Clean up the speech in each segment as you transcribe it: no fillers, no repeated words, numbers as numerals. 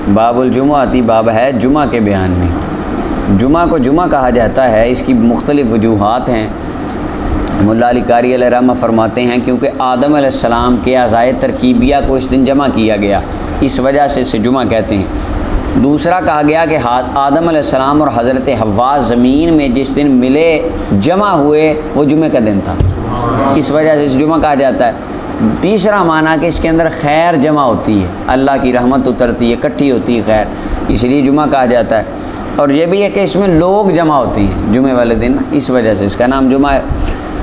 باب الجمعہ باب ہے جمعہ کے بیان میں۔ جمعہ کو جمعہ کہا جاتا ہے، اس کی مختلف وجوہات ہیں۔ مولا علی قاری علیہ رحمہ فرماتے ہیں کیونکہ آدم علیہ السلام کے اعضائے ترکیبیہ کو اس دن جمع کیا گیا، اس وجہ سے اسے جمعہ کہتے ہیں۔ دوسرا کہا گیا کہ آدم علیہ السلام اور حضرت حوا زمین میں جس دن ملے جمع ہوئے وہ جمعہ کا دن تھا، اس وجہ سے اس جمعہ کہا جاتا ہے۔ تیسرا معنی کہ اس کے اندر خیر جمع ہوتی ہے، اللہ کی رحمت اترتی ہے، اکٹھی ہوتی ہے خیر، اس لیے جمعہ کہا جاتا ہے۔ اور یہ بھی ہے کہ اس میں لوگ جمع ہوتے ہیں جمعے والے دن، اس وجہ سے اس کا نام جمعہ ہے،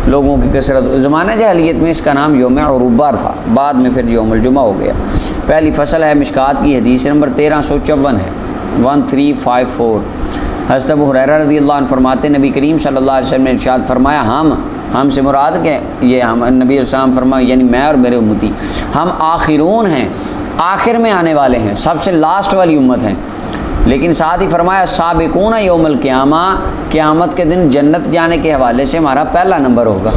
لوگوں کی کثرت۔ زمانہ جاہلیت میں اس کا نام یوم عروبہ تھا، بعد میں پھر یوم الجمعہ ہو گیا۔ پہلی فصل ہے مشکات کی حدیث نمبر 1354 ہے، 1354۔ حضرت ابو ہریرہ رضی اللہ عنہ فرماتے ہیں نبی کریم صلی اللہ علیہ وسلم نے ارشاد فرمایا، ہم سے مراد کہ یہ ہم نبی علیہ السلام فرمایا یعنی میں اور میرے امتی، ہم آخرون ہیں، آخر میں آنے والے ہیں، سب سے لاسٹ والی امت ہیں۔ لیکن ساتھ ہی فرمایا سابقون یوم القیامہ، قیامت کے دن جنت جانے کے حوالے سے ہمارا پہلا نمبر ہوگا۔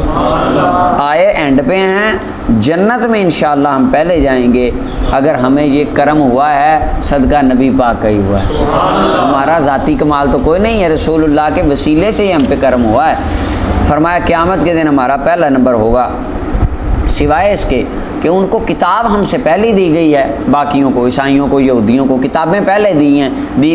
آئے اینڈ پہ ہیں، جنت میں انشاءاللہ ہم پہلے جائیں گے اگر ہمیں یہ کرم ہوا ہے، صدقہ نبی پاک کا ہی ہوا ہے۔ ہمارا ذاتی کمال تو کوئی نہیں ہے، رسول اللہ کے وسیلے سے ہی ہم پہ کرم ہوا ہے۔ فرمایا قیامت کے دن ہمارا پہلا نمبر ہوگا، سوائے اس کے کہ ان کو کتاب ہم سے پہلے دی گئی ہے، باقیوں کو، عیسائیوں کو، یہودیوں کو کتابیں پہلے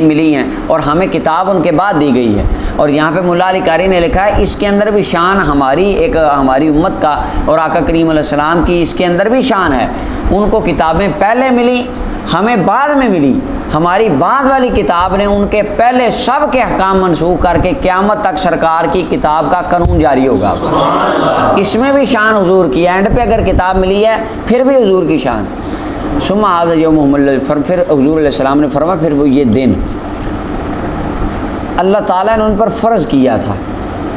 ملی ہیں اور ہمیں کتاب ان کے بعد دی گئی ہے۔ اور یہاں پہ مولا علی قاری نے لکھا ہے اس کے اندر بھی شان ہماری امت کا اور آقا کریم علیہ السلام کی اس کے اندر بھی شان ہے۔ ان کو کتابیں پہلے ملی، ہمیں بعد میں ملی، ہماری بعد والی کتاب نے ان کے پہلے سب کے احکام منسوخ کر کے قیامت تک سرکار کی کتاب کا قانون جاری ہوگا۔ اس میں بھی شان حضور کی، اینڈ پہ اگر کتاب ملی ہے پھر بھی حضور کی شان۔ ثم ھذا یوم، پھر حضور علیہ السلام نے فرمایا پھر وہ یہ دن اللہ تعالیٰ نے ان پر فرض کیا تھا،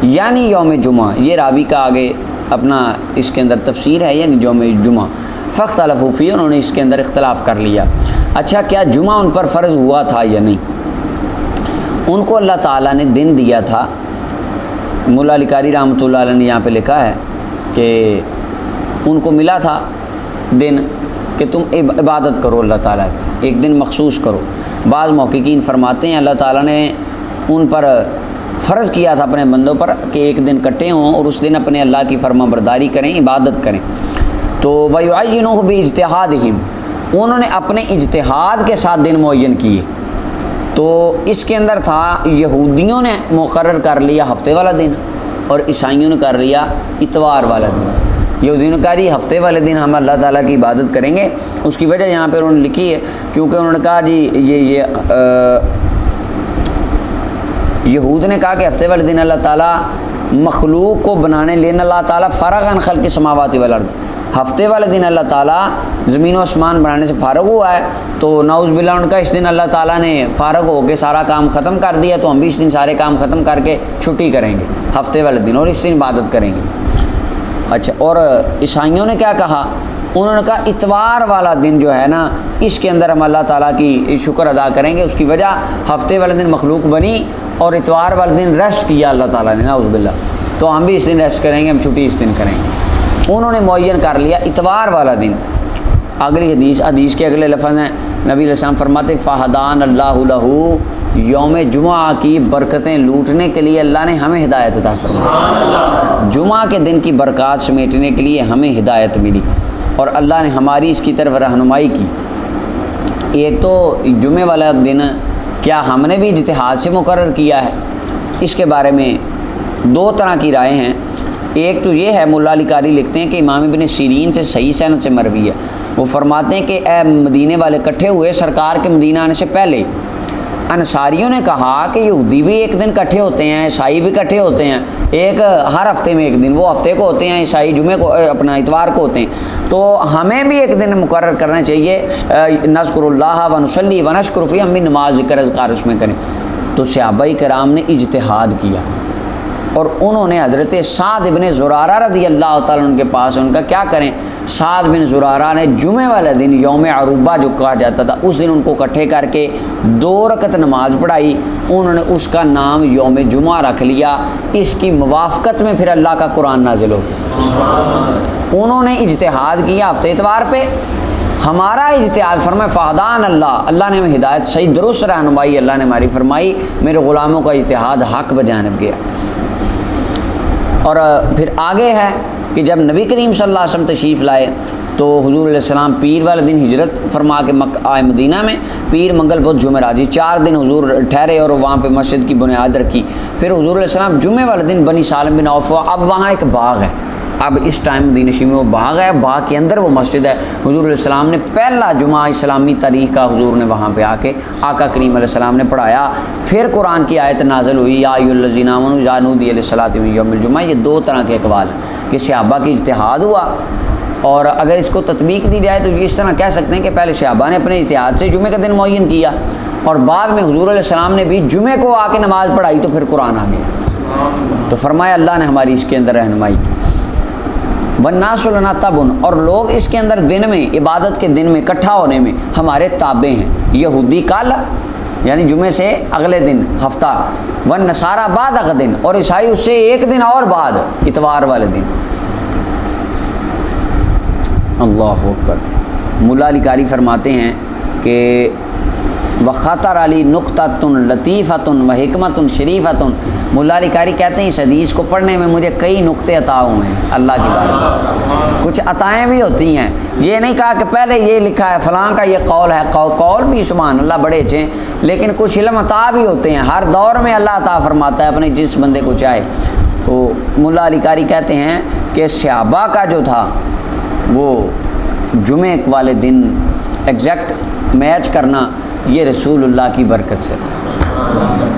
یعنی یوم جمعہ۔ یہ راوی کا آگے اپنا اس کے اندر تفسیر ہے، یعنی یوم جمعہ۔ فاختلفوا فیہ، انہوں نے اس کے اندر اختلاف کر لیا۔ اچھا کیا جمعہ ان پر فرض ہوا تھا یا نہیں؟ ان کو اللہ تعالیٰ نے دن دیا تھا، مولا علی قاری رحمۃ اللہ علیہ نے یہاں پہ لکھا ہے کہ ان کو ملا تھا دن کہ تم عبادت کرو اللہ تعالیٰ کی، ایک دن مخصوص کرو۔ بعض محققین فرماتے ہیں اللہ تعالیٰ نے ان پر فرض کیا تھا اپنے بندوں پر کہ ایک دن کٹے ہوں اور اس دن اپنے اللہ کی فرما برداری کریں، عبادت کریں۔ تو وَيُعَيِّنُهُ بِاجْتِهَادِهِمْ، انہوں نے اپنے اجتہاد کے ساتھ دن معین کیے۔ تو اس کے اندر تھا یہودیوں نے مقرر کر لیا ہفتے والا دن اور عیسائیوں نے کر لیا اتوار والا دن۔ یہودیوں نے کہا جی ہفتے والے دن ہم اللہ تعالیٰ کی عبادت کریں گے، اس کی وجہ یہاں پہ انہوں نے لکھی ہے کیونکہ انہوں نے کہا جی یہود نے کہا کہ ہفتے والے دن اللہ تعالیٰ مخلوق کو بنانے لینا، اللہ تعالیٰ فارغ عن خلق السماوات والارض، ہفتے والے دن اللہ تعالیٰ زمین و آسمان بنانے سے فارغ ہوا ہے، تو نعوذ باللہ ان کا اس دن اللہ تعالیٰ نے فارغ ہو کے سارا کام ختم کر دیا، تو ہم بھی اس دن سارے کام ختم کر کے چھٹی کریں گے ہفتے والے دن اور اس دن عبادت کریں گے۔ اچھا، اور عیسائیوں نے کیا کہا؟ انہوں نے کہا اتوار والا دن جو ہے نا اس کے اندر ہم اللہ تعالیٰ کی شکر ادا کریں گے، اس کی وجہ ہفتے والے دن مخلوق بنی اور اتوار والے دن ریسٹ کیا اللہ تعالیٰ نے، نعوذ باللہ، تو ہم بھی اس دن ریسٹ کریں گے، ہم چھٹی اس دن کریں گے۔ انہوں نے معین کر لیا اتوار والا دن۔ اگلی حدیث کے اگلے لفظ ہیں، نبی علیہ السلام فرماتے فہدان اللہ لہو، یوم جمعہ کی برکتیں لوٹنے کے لیے اللہ نے ہمیں ہدایت عطا فرمائی، جمعہ کے دن کی برکات سمیٹنے کے لیے ہمیں ہدایت ملی اور اللہ نے ہماری اس کی طرف رہنمائی کی۔ ایک تو جمعے والا دن کیا ہم نے بھی اجتہاد سے مقرر کیا ہے؟ اس کے بارے میں دو طرح کی رائے ہیں۔ ایک تو یہ ہے، مولا علی قاری لکھتے ہیں کہ امام ابن سیرین سے صحیح سند سے مروی ہے، وہ فرماتے ہیں کہ اے مدینے والے کٹھے ہوئے سرکار کے مدینہ آنے سے پہلے، انصاریوں نے کہا کہ یہودی بھی ایک دن کٹھے ہوتے ہیں، عیسائی بھی کٹھے ہوتے ہیں، ایک ہر ہفتے میں ایک دن، وہ ہفتے کو ہوتے ہیں، عیسائی جمعے کو اپنا اتوار کو ہوتے ہیں، تو ہمیں بھی ایک دن مقرر کرنا چاہیے، نذکر اللہ ونصلی ونشکر فیہ، ہم بھی نماز ذکر اذکار اس میں کریں۔ تو صحابہ کرام نے اجتہاد کیا اور انہوں نے حضرت سعد بن زرارہ رضی اللہ تعالیٰ عنہ کے پاس ان کا کیا کریں، سعد بن زرارہ نے جمعے والے دن یوم عروبہ جو کہا جاتا تھا اس دن ان کو اکٹھے کر کے 2 رکعت نماز پڑھائی، انہوں نے اس کا نام یوم جمعہ رکھ لیا۔ اس کی موافقت میں پھر اللہ کا قرآن نازل ہو گیا۔ انہوں نے اجتہاد کیا ہفتے اتوار پہ، ہمارا اجتہاد فرمائے فہدان اللہ، اللہ نے ہمیں ہدایت صحیح درست رہنمائی اللہ نے ہماری فرمائی، میرے غلاموں کا اجتہاد حق بجانب گیا۔ اور پھر آگے ہے کہ جب نبی کریم صلی اللہ علیہ وسلم تشریف لائے تو حضور علیہ السلام پیر والے دن ہجرت فرما کے آئے مدینہ میں، پیر منگل بدھ جمعرات 4 دن حضور ٹھہرے اور وہاں پہ مسجد کی بنیاد رکھی۔ پھر حضور علیہ السلام جمعے والے دن بنی سالم بن عوف، اب وہاں ایک باغ ہے، اب اس ٹائم مدینہ شریف میں وہ باغ ہے، باغ کے اندر وہ مسجد ہے۔ حضور علیہ السلام نے پہلا جمعہ اسلامی تاریخ کا حضور نے وہاں پہ آ کے آقا کریم علیہ السلام نے پڑھایا۔ پھر قرآن کی آیت نازل ہوئی، یا ایھا الذین آمنوا اذا نودی للصلاۃ من یوم الجمعہ۔ یہ 2 طرح کے اقوال ہیں کہ صحابہ کی اجتہاد ہوا، اور اگر اس کو تطبیق دی جائے تو یہ اس طرح کہہ سکتے ہیں کہ پہلے صحابہ نے اپنے اجتہاد سے جمعے کا دن معین کیا، اور بعد میں حضور علیہ السلام نے بھی جمعے کو آ کے نماز پڑھائی تو پھر قرآن آ گیا۔ تو فرمایا اللہ نے ہماری اس کے اندر رہنمائی کی۔ والناس لنا تبع، اور لوگ اس کے اندر دن میں، عبادت کے دن میں اکٹھا ہونے میں ہمارے تابع ہیں۔ یہودی کل یعنی جمعے سے اگلے دن ہفتہ، والنصارى بعد غد، اور عیسائی اس سے 1 دن اور بعد اتوار والے دن۔ اللہ اکبر۔ مولا علی قاری فرماتے ہیں کہ وخطر علی نقطۃ لطیفۃ وحکمۃ شریفۃ۔ مولا علی قاری کہتے ہیں اس حدیث کو پڑھنے میں مجھے کئی نقطے عطا ہوئے ہیں اللہ کی بارگاہ، کچھ عطائیں بھی ہوتی ہیں۔ یہ نہیں کہا کہ پہلے یہ لکھا ہے فلاں کا یہ قول ہے، قول بھی سبحان اللہ بڑے اچھے ہیں، لیکن کچھ علم عطا بھی ہوتے ہیں، ہر دور میں اللہ عطا فرماتا ہے اپنے جس بندے کو چاہے۔ تو مولا علی قاری کہتے ہیں کہ صحابہ کا جو تھا وہ جمعے والے دن ایگزیکٹ میچ کرنا یہ رسول اللہ کی برکت سے تھا،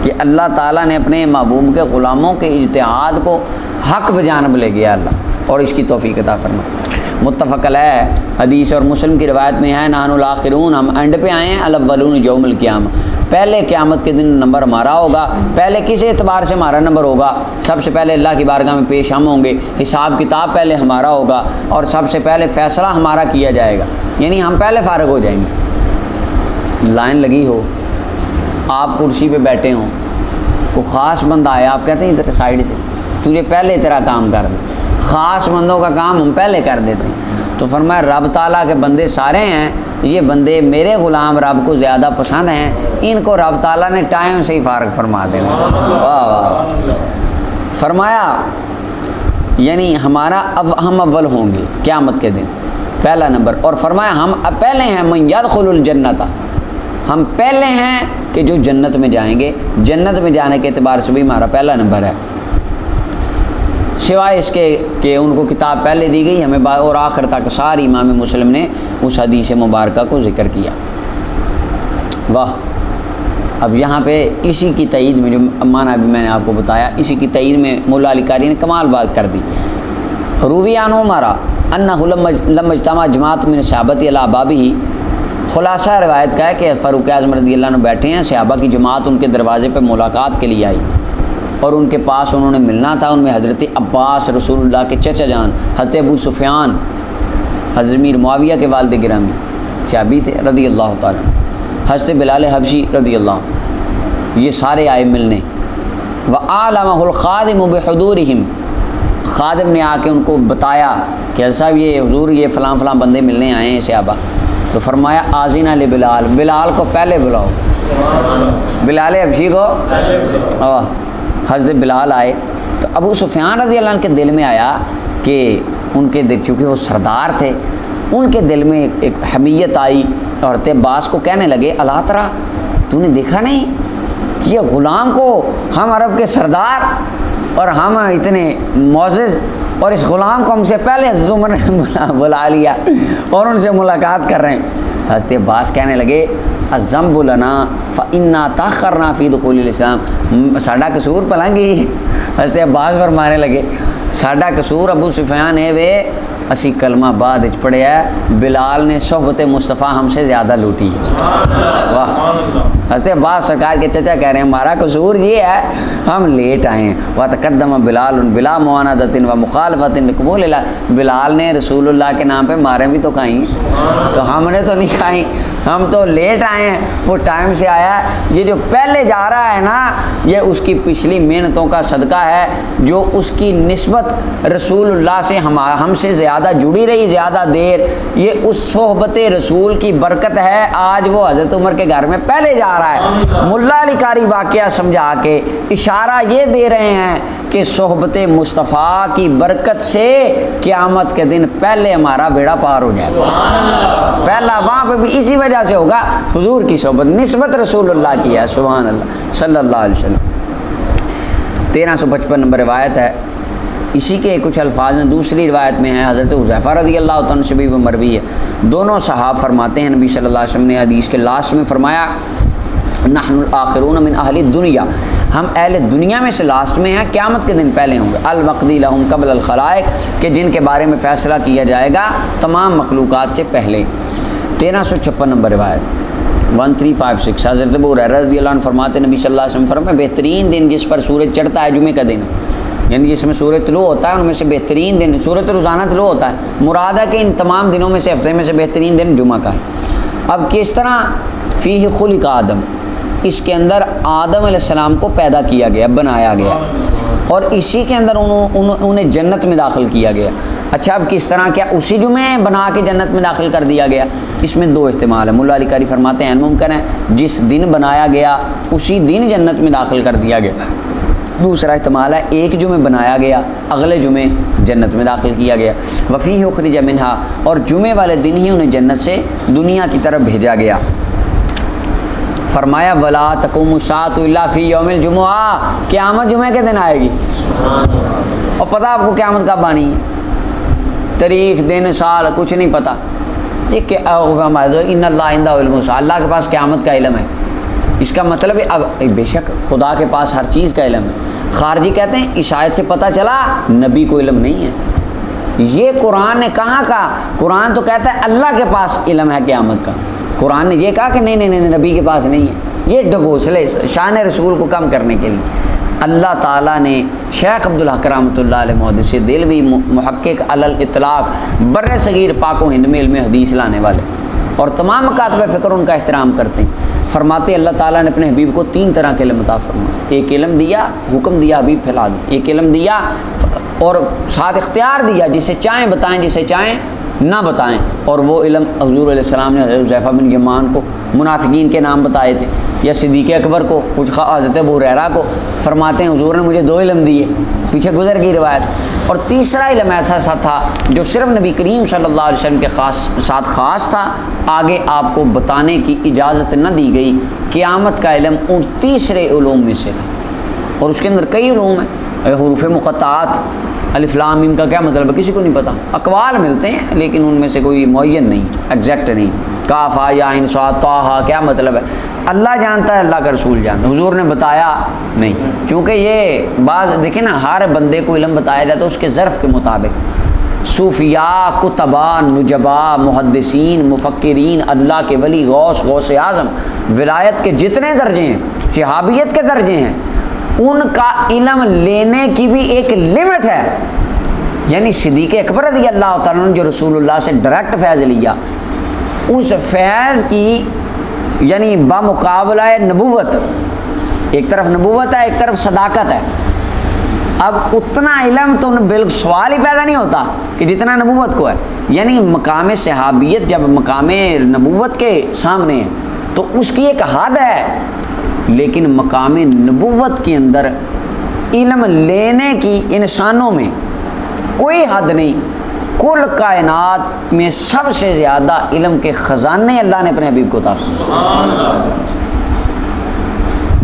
کہ اللہ تعالیٰ نے اپنے محبوب کے غلاموں کے اجتہاد کو حق بجانب لے گیا اللہ، اور اس کی توفیق عطا فرما۔ متفق علیہ حدیث اور مسلم کی روایت میں ہے نحن الاخرون، ہم اینڈ پہ آئے ہیں، الاولون یوم القیامہ، پہلے قیامت کے دن نمبر ہمارا ہوگا۔ پہلے کس اعتبار سے ہمارا نمبر ہوگا؟ سب سے پہلے اللہ کی بارگاہ میں پیش ہم ہوں گے، حساب کتاب پہلے ہمارا ہوگا، اور سب سے پہلے فیصلہ ہمارا کیا جائے گا، یعنی ہم پہلے فارغ ہو جائیں گے۔ لائن لگی ہو، آپ کرسی پہ بیٹھے ہوں، کوئی خاص بندہ آیا، آپ کہتے ہیں ادھر سائڈ سے تجھے پہلے تیرا کام کر دیں، خاص بندوں کا کام ہم پہلے کر دیتے ہیں۔ تو فرمایا رب تعالیٰ کے بندے سارے ہیں، یہ بندے میرے غلام رب کو زیادہ پسند ہیں، ان کو رب تعالیٰ نے ٹائم سے ہی فارغ فرما دینا۔ واہ واہ۔ فرمایا یعنی ہمارا ہم اول ہوں گے قیامت کے دن، پہلا نمبر، اور فرمایا ہم پہلے ہیں من یدخل الجنت، ہم پہلے ہیں کہ جو جنت میں جائیں گے، جنت میں جانے کے اعتبار سے بھی ہمارا پہلا نمبر ہے، سوائے اس کے کہ ان کو کتاب پہلے دی گئی ہمیں، اور آخر تک ساری امام مسلم نے اس حدیث مبارکہ کو ذکر کیا۔ واہ۔ اب یہاں پہ اسی کی تائید میں جو معنی بھی میں نے آپ کو بتایا، اسی کی تائید میں مولا علی قاری نے کمال بات کر دی۔ روی عن عمر انہ لما اجتمع جماعت من صحابۃ علی بابہ، خلاصہ روایت کا ہے کہ فاروق اعظم رضی اللہ عنہ بیٹھے ہیں، صحابہ کی جماعت ان کے دروازے پہ ملاقات کے لیے آئی، اور ان کے پاس انہوں نے ملنا تھا۔ ان میں حضرت عباس رسول اللہ کے چچا جان، حضرت ابو سفیان حضرت امیر معاویہ کے والد گرامی صحابی تھے رضی اللہ تعالیٰ، حضرت بلال حبشی رضی اللہ عنہ، یہ سارے آئے ملنے۔ وَأَعْلَمَهُ الْخَادِمُ بِحُضُورِهِمْ، خادم نے آ کے ان کو بتایا کہ صاحب یہ حضور یہ فلاں فلاں بندے ملنے آئے ہیں صحابہ۔ تو فرمایا آذین لبلال، بلال کو پہلے بلاؤ، بلال حبشی کو۔ حضرت بلال آئے تو ابو سفیان رضی اللہ عنہ کے دل میں آیا کہ ان کے دل، چونکہ وہ سردار تھے، ان کے دل میں ایک حمیت آئی، اور حضرت عباس کو کہنے لگے اللہ ترا، تو نے دیکھا نہیں کہ یہ غلام کو ہم عرب کے سردار اور ہم اتنے معزز، اور اس غلام کو ہم سے پہلے حضرت عمر نے بلا لیا اور ان سے ملاقات کر رہے ہیں۔ حضرت عباس کہنے لگے الذنب لنا فإنا تأخرنا فی دخول الاسلام، ساڈا قصور پلنگی۔ حضرت عباس فرمانے لگے ساڈا قصور ابو سفیان ہے وے، اسی کلمہ بعد پڑھیا ہے، بلال نے صحبت مصطفیٰ ہم سے زیادہ لوٹی۔ واہ۔ حضرت عباس سرکار کے چچا کہہ رہے ہیں ہمارا قصور یہ ہے ہم لیٹ آئے ہیں۔ وَتَقَدَّمَ بلال بلا معاندۃ و مخالفۃ لقبول اللہ، بلال نے رسول اللہ کے نام پہ ماریں بھی تو کھائیں، تو ہم نے تو نہیں کھائیں، ہم تو لیٹ آئے ہیں، وہ ٹائم سے آیا ہے۔ یہ جو پہلے جا رہا ہے نا، یہ اس کی پچھلی محنتوں کا صدقہ ہے، جو اس کی نسبت رسول اللہ سے ہم سے زیادہ زیادہ جڑی رہی زیادہ دیر، یہ اس صحبت رسول کی برکت ہے، آج وہ حضرت عمر کے گھر میں پہلے جا رہا ہے۔ ملا علی قاری واقعہ سمجھا کے اشارہ یہ دے رہے ہیں کہ صحبت مصطفیٰ کی برکت سے قیامت کے دن پہلے ہمارا بیڑا پار ہو جائے گا، پہلا وہاں پہ بھی اسی وجہ سے ہوگا، حضور کی صحبت، نسبت رسول اللہ کی ہے، سبحان اللہ صلی اللہ علیہ وسلم۔ 1355 نمبر روایت ہے، اسی کے کچھ الفاظ ہیں، دوسری روایت میں ہے حضرت حذیفہ رضی اللہ عنہ سے بھی وہ مروی ہے، دونوں صحاب فرماتے ہیں نبی صلی اللہ علیہ وسلم نے حدیث کے لاسٹ میں فرمایا نحن الاخرون من اہل الدنیا، ہم اہل دنیا میں سے لاسٹ میں ہیں، قیامت کے دن پہلے ہوں گے، المقضی لہم قبل الخلائق، کہ جن کے بارے میں فیصلہ کیا جائے گا تمام مخلوقات سے پہلے۔ 1356 نمبر روایت 1356 حضرت ابو ہریرہ رضی اللہ عنہ فرماتے ہیں نبی صلی اللہ علیہ وسلم فرماتے ہیں بہترین دن جس پر سورج چڑھتا ہے جمعے کا دن ہے، یعنی جس میں سورج طلوع ہوتا ہے ان میں سے بہترین دن، سورج روزانہ طلوع ہوتا ہے، مراد ہے کہ ان تمام دنوں میں سے ہفتے میں سے بہترین دن جمعہ کا ہے۔ اب کس طرح فیہ خلق آدم، اس کے اندر آدم علیہ السلام کو پیدا کیا گیا، بنایا گیا، اور اسی کے اندر انہیں جنت میں داخل کیا گیا۔ اچھا اب کس طرح، کیا اسی جمعے بنا کے جنت میں داخل کر دیا گیا؟ اس میں دو احتمال ہیں، ملا علی قاری فرماتے ہیں ممکن ہے جس دن بنایا گیا اسی دن جنت میں داخل کر دیا گیا، دوسرا احتمال ہے ایک جمعے بنایا گیا اگلے جمعے جنت میں داخل کیا گیا، وفیہ اخرج منہا، اور جمعے والے دن ہی انہیں جنت سے دنیا کی طرف بھیجا گیا۔ فرمایا ولا تقوم الساعۃ الا فی یوم الجمعہ، قیامت جمعے کے دن آئے گی، اور پتہ آپ کو قیامت کب آنی ہے، تاریخ دن سال کچھ نہیں پتہ، کہ ان اللہ عندہ علم الساعۃ، اللہ کے پاس قیامت کا علم ہے، اس کا مطلب ہے اب بے شک خدا کے پاس ہر چیز کا علم ہے۔ خارجی کہتے ہیں اس آیت سے پتہ چلا نبی کو علم نہیں ہے، یہ قرآن نے کہاں کہا؟ قرآن تو کہتا ہے اللہ کے پاس علم ہے قیامت کا، قرآن نے یہ کہا کہ نہیں نبی کے پاس نہیں ہے، یہ ڈگوسلے شان رسول کو کم کرنے کے لیے اللہ تعالیٰ نے شیخ عبدالحق رحمۃ اللہ علیہ محدث دہلوی محقق علی الاطلاق بر صغیر پاک و ہند میں علم حدیث لانے والے اور تمام مکاتب فکر ان کا احترام کرتے ہیں، فرماتے ہیں اللہ تعالیٰ نے اپنے حبیب کو 3 طرح کے علم عطا فرمایا، ایک علم دیا حکم دیا حبیب پھیلا دی، ایک علم دیا اور ساتھ اختیار دیا جسے چاہیں بتائیں جسے چاہیں نہ بتائیں، اور وہ علم حضور علیہ السلام نے حضرت حذیفہ بن یمان کو منافقین کے نام بتائے تھے، یا صدیق اکبر کو، کچھ حضرت ابو ہریرہ کو، فرماتے ہیں حضور نے مجھے 2 علم دیے، پیچھے گزر گئی روایت، اور تیسرا علم ایسا تھا جو صرف نبی کریم صلی اللہ علیہ وسلم کے ساتھ خاص تھا، آگے آپ کو بتانے کی اجازت نہ دی گئی، قیامت کا علم ان تیسرے علوم میں سے تھا، اور اس کے اندر کئی علوم ہیں، حروف مقطعات، الف لام میم کا کیا مطلب ہے کسی کو نہیں پتہ، اقوال ملتے ہیں لیکن ان میں سے کوئی معین نہیں، ایگزیکٹ نہیں، کاف یا عین صاد طٰ کیا مطلب ہے اللہ جانتا ہے، اللہ کا رسول جانتا ہے، حضور نے بتایا نہیں، کیونکہ یہ بعض دیکھیں نا ہر بندے کو علم بتایا جاتا ہے اس کے ظرف کے مطابق، صوفیاء، کتبا، نجبا، محدثین، مفکرین، اللہ کے ولی، غوث اعظم، ولایت کے جتنے درجے ہیں، صحابیت کے درجے ہیں، ان کا علم لینے کی بھی ایک لمٹ ہے، یعنی صدیق اکبر رضی اللہ تعالیٰ نے جو رسول اللہ سے ڈائریکٹ فیض لیا، اس فیض کی یعنی بمقابلہ نبوت، ایک طرف نبوت ہے ایک طرف صداقت ہے، اب اتنا علم تو بالکل سوال ہی پیدا نہیں ہوتا کہ جتنا نبوت کو ہے، یعنی مقام صحابیت جب مقام نبوت کے سامنے ہے تو اس کی ایک حد ہے، لیکن مقام نبوت کے اندر علم لینے کی انسانوں میں کوئی حد نہیں، کل کائنات میں سب سے زیادہ علم کے خزانے اللہ نے اپنے حبیب کو عطا فرمائے،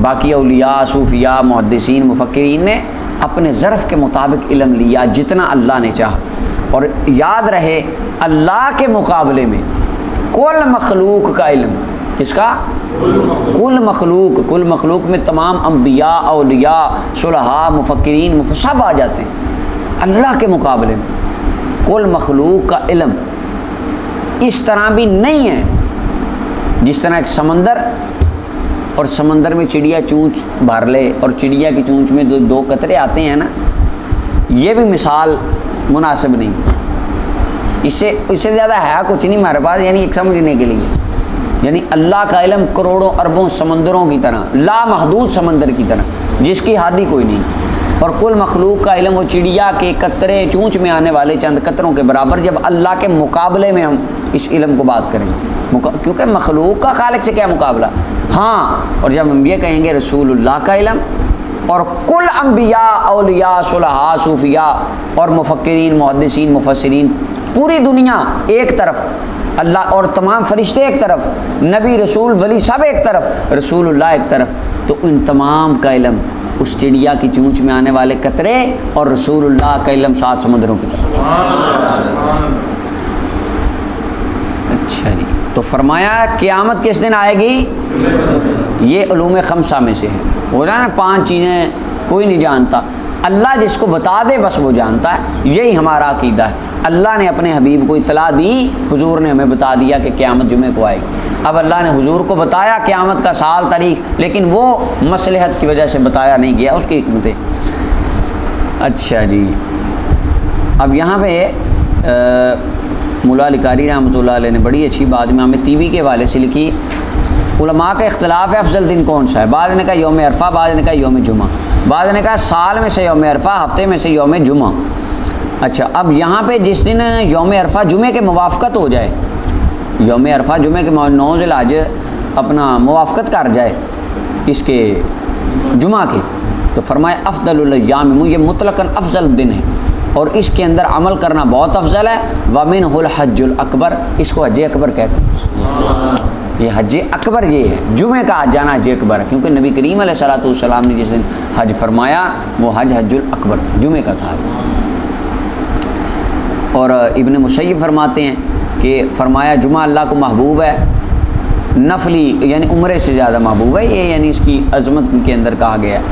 باقی اولیاء، صوفیاء، محدثین، مفکرین نے اپنے ظرف کے مطابق علم لیا جتنا اللہ نے چاہا، اور یاد رہے اللہ کے مقابلے میں کل مخلوق کا علم، کس کا؟ کل مخلوق میں تمام انبیاء، اولیاء، صلحاء، مفکرین سب آ جاتے ہیں، اللہ کے مقابلے میں کل مخلوق کا علم اس طرح بھی نہیں ہے جس طرح ایک سمندر، اور سمندر میں چڑیا چونچ بھر لے اور چڑیا کی چونچ میں 2 قطرے آتے ہیں نا، یہ بھی مثال مناسب نہیں، اس سے زیادہ ہے کچھ نہیں ہمارے پاس، یعنی ایک سمجھنے کے لیے، یعنی اللہ کا علم کروڑوں اربوں سمندروں کی طرح، لا محدود سمندر کی طرح، جس کی حد ہی کوئی نہیں، اور کل مخلوق کا علم وہ چڑیا کے قطرے چونچ میں آنے والے چند قطروں کے برابر، جب اللہ کے مقابلے میں ہم اس علم کو بات کریں گے، کیونکہ مخلوق کا خالق سے کیا مقابلہ۔ ہاں، اور جب ہم یہ کہیں گے رسول اللہ کا علم اور کل انبیاء، اولیاء، صلحاء، صوفیاء اور مفکرین، محدثین، مفسرین، پوری دنیا ایک طرف، اللہ اور تمام فرشتے ایک طرف، نبی، رسول، ولی سب ایک طرف، رسول اللہ ایک طرف، تو ان تمام کا علم اس چڑیا کی چونچ میں آنے والے قطرے اور رسول اللہ کا علم 7 سمندروں کی طرف۔ اچھا جی، تو فرمایا قیامت کس دن آئے گی؟ یہ علوم خمسہ میں سے ہے، بولا نا 5 چیزیں کوئی نہیں جانتا، اللہ جس کو بتا دے بس وہ جانتا ہے۔ یہی ہمارا عقیدہ ہے، اللہ نے اپنے حبیب کو اطلاع دی، حضور نے ہمیں بتا دیا کہ قیامت جمعے کو آئے گی۔ اب اللہ نے حضور کو بتایا قیامت کا سال، تاریخ، لیکن وہ مصلحت کی وجہ سے بتایا نہیں گیا، اس کی حکمتیں۔ اچھا جی، اب یہاں پہ مولا علی قاری رحمۃ اللہ علیہ نے بڑی اچھی بات امام طیبی کے حوالے سے لکھی۔ علماء کا اختلاف ہے افضل دن کون سا ہے، بعض نے کہا یوم عرفہ، بعض نے کہا یوم جمعہ، بعض نے کہا سال میں سے یوم عرفہ، ہفتے میں سے یوم جمعہ۔ اچھا، اب یہاں پہ جس دن یوم عرفہ جمعے کے موافقت ہو جائے، یوم عرفہ جمعے کے 9 ذی الحج اپنا موافقت کر جائے اس کے جمعہ کی، تو فرمایا افضل الايام، یہ مطلقاً افضل دن ہے اور اس کے اندر عمل کرنا بہت افضل ہے۔ وَمِنْهُ الْحَجُّ الْأَكْبَرُ، اس کو حج اکبر کہتے ہیں۔ یہ حج اکبر یہ ہے، جمعے کا حج جانا حج اکبر ہے، کیونکہ نبی کریم علیہ الصلوۃ والسلام نے جس دن حج فرمایا وہ حج الاکبر تھا، جمعے کا تھا۔ اور ابن مسیب فرماتے ہیں کہ فرمایا جمعہ اللہ کو محبوب ہے، نفلی یعنی عمرے سے زیادہ محبوب ہے، یہ یعنی اس کی عظمت کے اندر کہا گیا ہے۔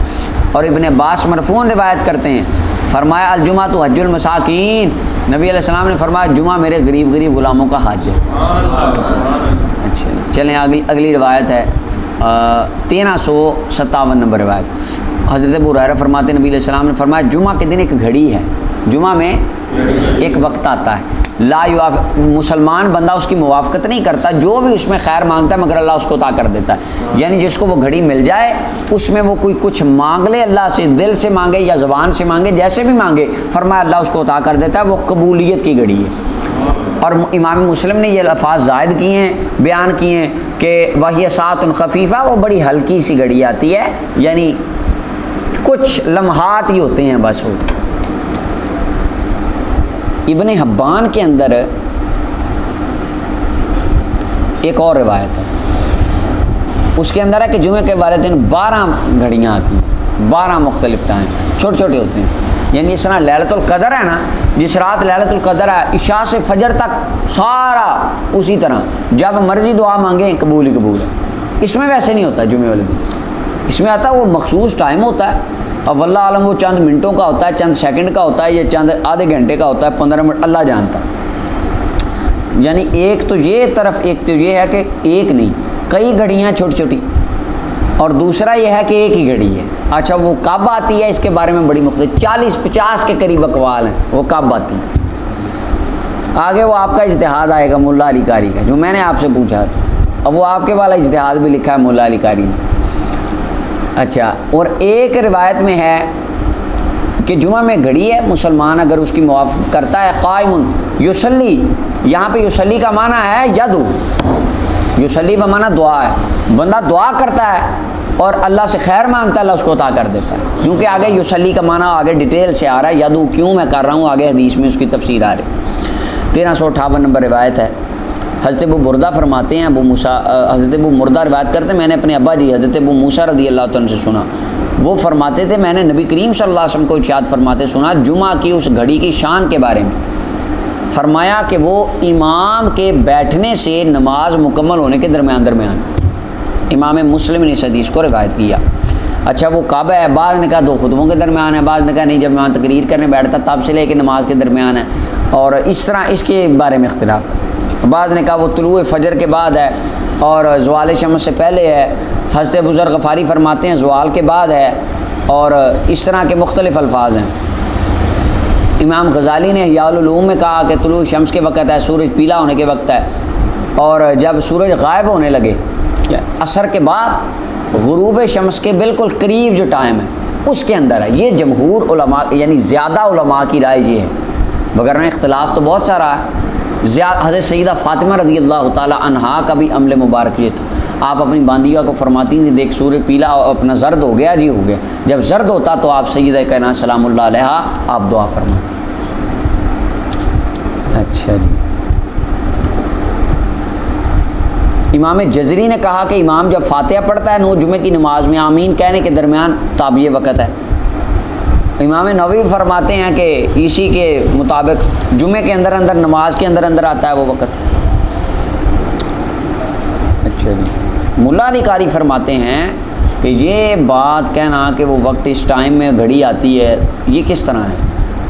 اور ابن عباس مرفوعاً روایت کرتے ہیں، فرمایا الجمعہ تو حج المساکین، نبی علیہ السلام نے فرمایا جمعہ میرے غریب غلاموں کا حج ہے۔ اچھا چلیں اگلی روایت ہے 1357 نمبر روایت۔ حضرت ابو ہریرہ فرماتے ہیں نبی علیہ السلام نے فرمایا جمعہ کے دن ایک گھڑی ہے، جمعہ میں ایک وقت آتا ہے، لا مسلمان بندہ اس کی موافقت نہیں کرتا، جو بھی اس میں خیر مانگتا ہے مگر اللہ اس کو عطا کر دیتا ہے۔ یعنی جس کو وہ گھڑی مل جائے اس میں وہ کوئی کچھ مانگ لے، اللہ سے دل سے مانگے یا زبان سے مانگے، جیسے بھی مانگے، فرمایا اللہ اس کو عطا کر دیتا ہے، وہ قبولیت کی گھڑی ہے۔ اور امام مسلم نے یہ الفاظ زائد کیے ہیں، بیان کیے ہیں کہ وہی ساعۃ خفیفہ، وہ بڑی ہلکی سی گھڑی آتی ہے، یعنی کچھ لمحات ہی ہوتے ہیں بس۔ وہ ابن حبان کے اندر ایک اور روایت ہے، اس کے اندر ہے کہ جمعے کے والے دن 12 گھڑیاں آتی ہیں، 12 مختلف ٹائم، چھوٹے چھوٹے ہوتے ہیں۔ یعنی اس طرح لیلۃ القدر ہے نا، جس رات لیلۃ القدر ہے عشاء سے فجر تک سارا اسی طرح، جب مرضی دعا مانگیں قبول ہی قبول ہے۔ اس میں ویسے نہیں ہوتا جمعے والے دن، اس میں آتا ہے وہ مخصوص ٹائم ہوتا ہے، اب واللہ عالم وہ چند منٹوں کا ہوتا ہے، چند سیکنڈ کا ہوتا ہے، یا چند آدھے گھنٹے کا ہوتا ہے، 15 منٹ، اللہ جانتا ہے۔ یعنی ایک تو یہ طرف، ایک تو یہ ہے کہ ایک نہیں کئی گھڑیاں چھوٹی چھوٹی، اور دوسرا یہ ہے کہ ایک ہی گھڑی ہے۔ اچھا وہ کب آتی ہے اس کے بارے میں بڑی مختلف 40-50 کے قریب اقوال ہیں، وہ کب آتی ہے۔ آگے وہ آپ کا اجتہاد آئے گا مولا علی قاری کا، جو میں نے آپ سے پوچھا تھا، اب وہ آپ کے والا اجتہاد بھی لکھا ہے مولا علی قاری نے۔ اچھا، اور ایک روایت میں ہے کہ جمعہ میں گھڑی ہے، مسلمان اگر اس کی موافقت کرتا ہے، قائم یصلی، یہاں پہ یصلی کا معنی ہے یدو، یصلی کا معنی دعا ہے، بندہ دعا کرتا ہے اور اللہ سے خیر مانگتا ہے، اللہ اس کو عطا کر دیتا ہے، کیونکہ آگے یصلی کا معنی آگے ڈیٹیل سے آ رہا ہے، یدو کیوں میں کر رہا ہوں آگے حدیث میں اس کی تفسیر آ رہی۔ 1358 نمبر روایت ہے، حضرت ابو بردہ فرماتے ہیں، حضرت ابو مردہ روایت کرتے ہیں، میں نے اپنے ابا جی حضرت ابو موسیٰ رضی اللہ عنہ سے سنا، وہ فرماتے تھے میں نے نبی کریم صلی اللہ علیہ وسلم کو ارشاد فرماتے سنا جمعہ کی اس گھڑی کی شان کے بارے میں، فرمایا کہ وہ امام کے بیٹھنے سے نماز مکمل ہونے کے درمیان امام مسلم نے اس حدیث کو روایت کیا۔ اچھا وہ کعبہ ہے، بعض نے کہا 2 خطبوں کے درمیان ہے، بعض نے کہا نہیں جب امام تقریر کرنے بیٹھتا تب سے لے کے نماز کے درمیان ہے، اور اس طرح اس کے بارے میں اختلاف ہے۔ بعض نے کہا وہ طلوع فجر کے بعد ہے اور زوال شمس سے پہلے ہے، حضرت بزرگ غفاری فرماتے ہیں زوال کے بعد ہے، اور اس طرح کے مختلف الفاظ ہیں۔ امام غزالی نے احیاء العلوم میں کہا کہ طلوع شمس کے وقت ہے، سورج پیلا ہونے کے وقت ہے، اور جب سورج غائب ہونے لگے عصر کے بعد غروب شمس کے بالکل قریب جو ٹائم ہے اس کے اندر ہے. یہ جمہور علماء یعنی زیادہ علماء کی رائے یہ ہے، وگرنہ اختلاف تو بہت سارا ہے. حضرت سیدہ فاطمہ رضی اللہ تعالی عنہا کا بھی عمل مبارک یہ تھا. آپ اپنی باندیہ کو فرماتی تھیں دیکھ سورج پیلا اپنا زرد ہو گیا جی ہو گیا. جب زرد ہوتا تو آپ سیدہ کائنات سلام اللہ علیہا آپ دعا فرماتے. اچھا جی. امام جزری نے کہا کہ امام جب فاتحہ پڑھتا ہے 9 جمعے کی نماز میں آمین کہنے کے درمیان تب یہ وقت ہے. امام نووی فرماتے ہیں کہ اسی کے مطابق جمعے کے اندر اندر نماز کے اندر اندر آتا ہے وہ وقت. اچھا جی. ملا علی قاری فرماتے ہیں کہ یہ بات کہنا کہ وہ وقت اس ٹائم میں گھڑی آتی ہے یہ کس طرح ہے،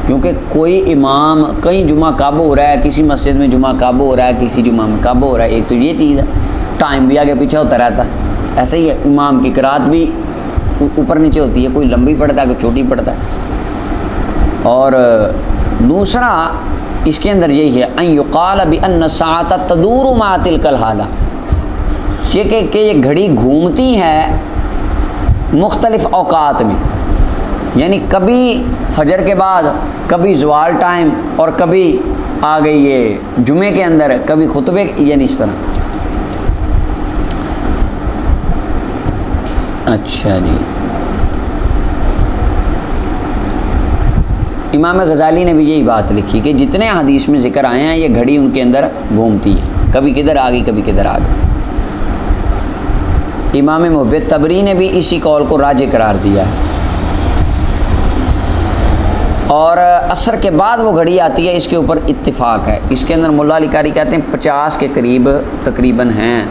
کیونکہ کوئی امام کہیں جمعہ کب ہو رہا ہے، کسی مسجد میں جمعہ کب ہو رہا ہے، کسی جمعہ میں کب ہو رہا ہے. ایک تو یہ چیز ہے، ٹائم بھی آگے پیچھے ہوتا رہتا ہے. ایسے ہی ہے امام کی قرات بھی اوپر نیچے ہوتی ہے، کوئی لمبی پڑھتا ہے کوئی چھوٹی پڑھتا ہے. اور دوسرا اس کے اندر یہی ہے ان یقال بان الساعۃ تدور مع تلک الحالہ، یہ کہ یہ گھڑی گھومتی ہے مختلف اوقات میں، یعنی کبھی فجر کے بعد، کبھی زوال ٹائم، اور کبھی آ گئی یہ جمعے کے اندر، کبھی خطبے، یعنی اس طرح. اچھا جی. امام غزالی نے بھی یہی بات لکھی کہ جتنے حدیث میں ذکر آئے ہیں یہ گھڑی ان کے اندر گھومتی ہے، کبھی کدھر آ گئی کبھی کدھر آ گئی. امام محب تبری نے بھی اسی قول کو راجح قرار دیا ہے. اور عصر کے بعد وہ گھڑی آتی ہے، اس کے اوپر اتفاق ہے. اس کے اندر ملا علی قاری کہتے ہیں 50 کے قریب تقریباً ہیں،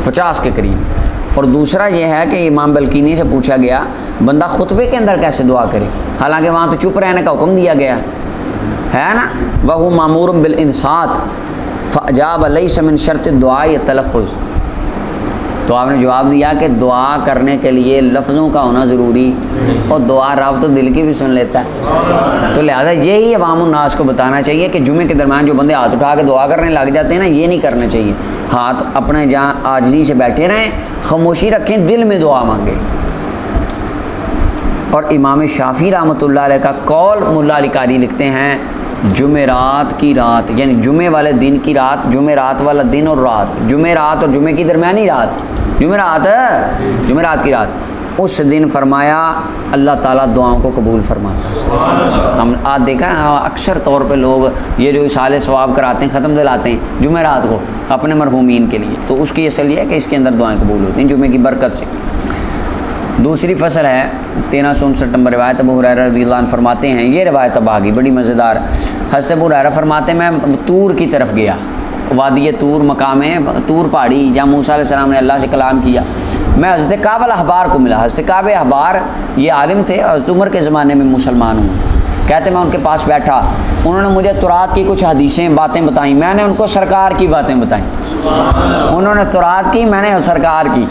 50 کے قریب. اور دوسرا یہ ہے کہ امام بلقینی سے پوچھا گیا بندہ خطبے کے اندر کیسے دعا کرے، حالانکہ وہاں تو چپ رہنے کا حکم دیا گیا ہے نا. وَهُوَ مَأْمُورٌ بِالْإِنصَاتِ فَأَجَابَ لَيْسَ مِنْ شَرْطِ الدُّعَاءِ التَّلَفُّظ. تو آپ نے جواب دیا کہ دعا کرنے کے لیے لفظوں کا ہونا ضروری، اور دعا رب تو دل کی بھی سن لیتا ہے. تو لہٰذا یہی عوام الناس کو بتانا چاہیے کہ جمعے کے درمیان جو بندے ہاتھ اٹھا کے دعا کرنے لگ جاتے ہیں نا، یہ نہیں کرنا چاہیے. ہاتھ اپنے جہاں عاجزی سے بیٹھے رہیں، خاموشی رکھیں، دل میں دعا مانگیں. اور امام شافعی رحمۃ اللہ علیہ کا قول ملا علی قاری لکھتے ہیں جمعرات کی رات، یعنی جمعے والے دن کی رات، جمعرات والا دن اور رات، جمعرات اور جمعے کی درمیانی رات، جمعرات کی رات، اس دن فرمایا اللہ تعالیٰ دعاؤں کو قبول فرماتا ہے. ہم آج دیکھا ہے اکثر طور پہ لوگ یہ جو اصالہ ثواب کراتے ہیں، ختم دلاتے ہیں جمعرات کو اپنے مرحومین کے لیے، تو اس کی اصل یہ ہے کہ اس کے اندر دعائیں قبول ہوتی ہیں جمعے کی برکت سے. دوسری فصل ہے 1359 نمبر روایت. ابو ہریرہ رضی اللہ عنہ فرماتے ہیں، یہ روایت اب آگئی بڑی مزیدار. حضرت ابو ہریرہ فرماتے ہیں میں طور کی طرف گیا، وادی طور مقام ہے، طور پہاڑی جہاں موسیٰ علیہ السلام نے اللہ سے کلام کیا. میں حضرت کعب الاحبار کو ملا. حضرت کعب احبار یہ عالم تھے، حضرت عمر کے زمانے میں مسلمان ہوئے. کہتے میں ان کے پاس بیٹھا، انہوں نے مجھے تورات کی کچھ حدیثیں باتیں بتائیں، میں نے ان کو سرکار کی باتیں بتائیں. انہوں نے تورات کی، میں نے سرکار کی.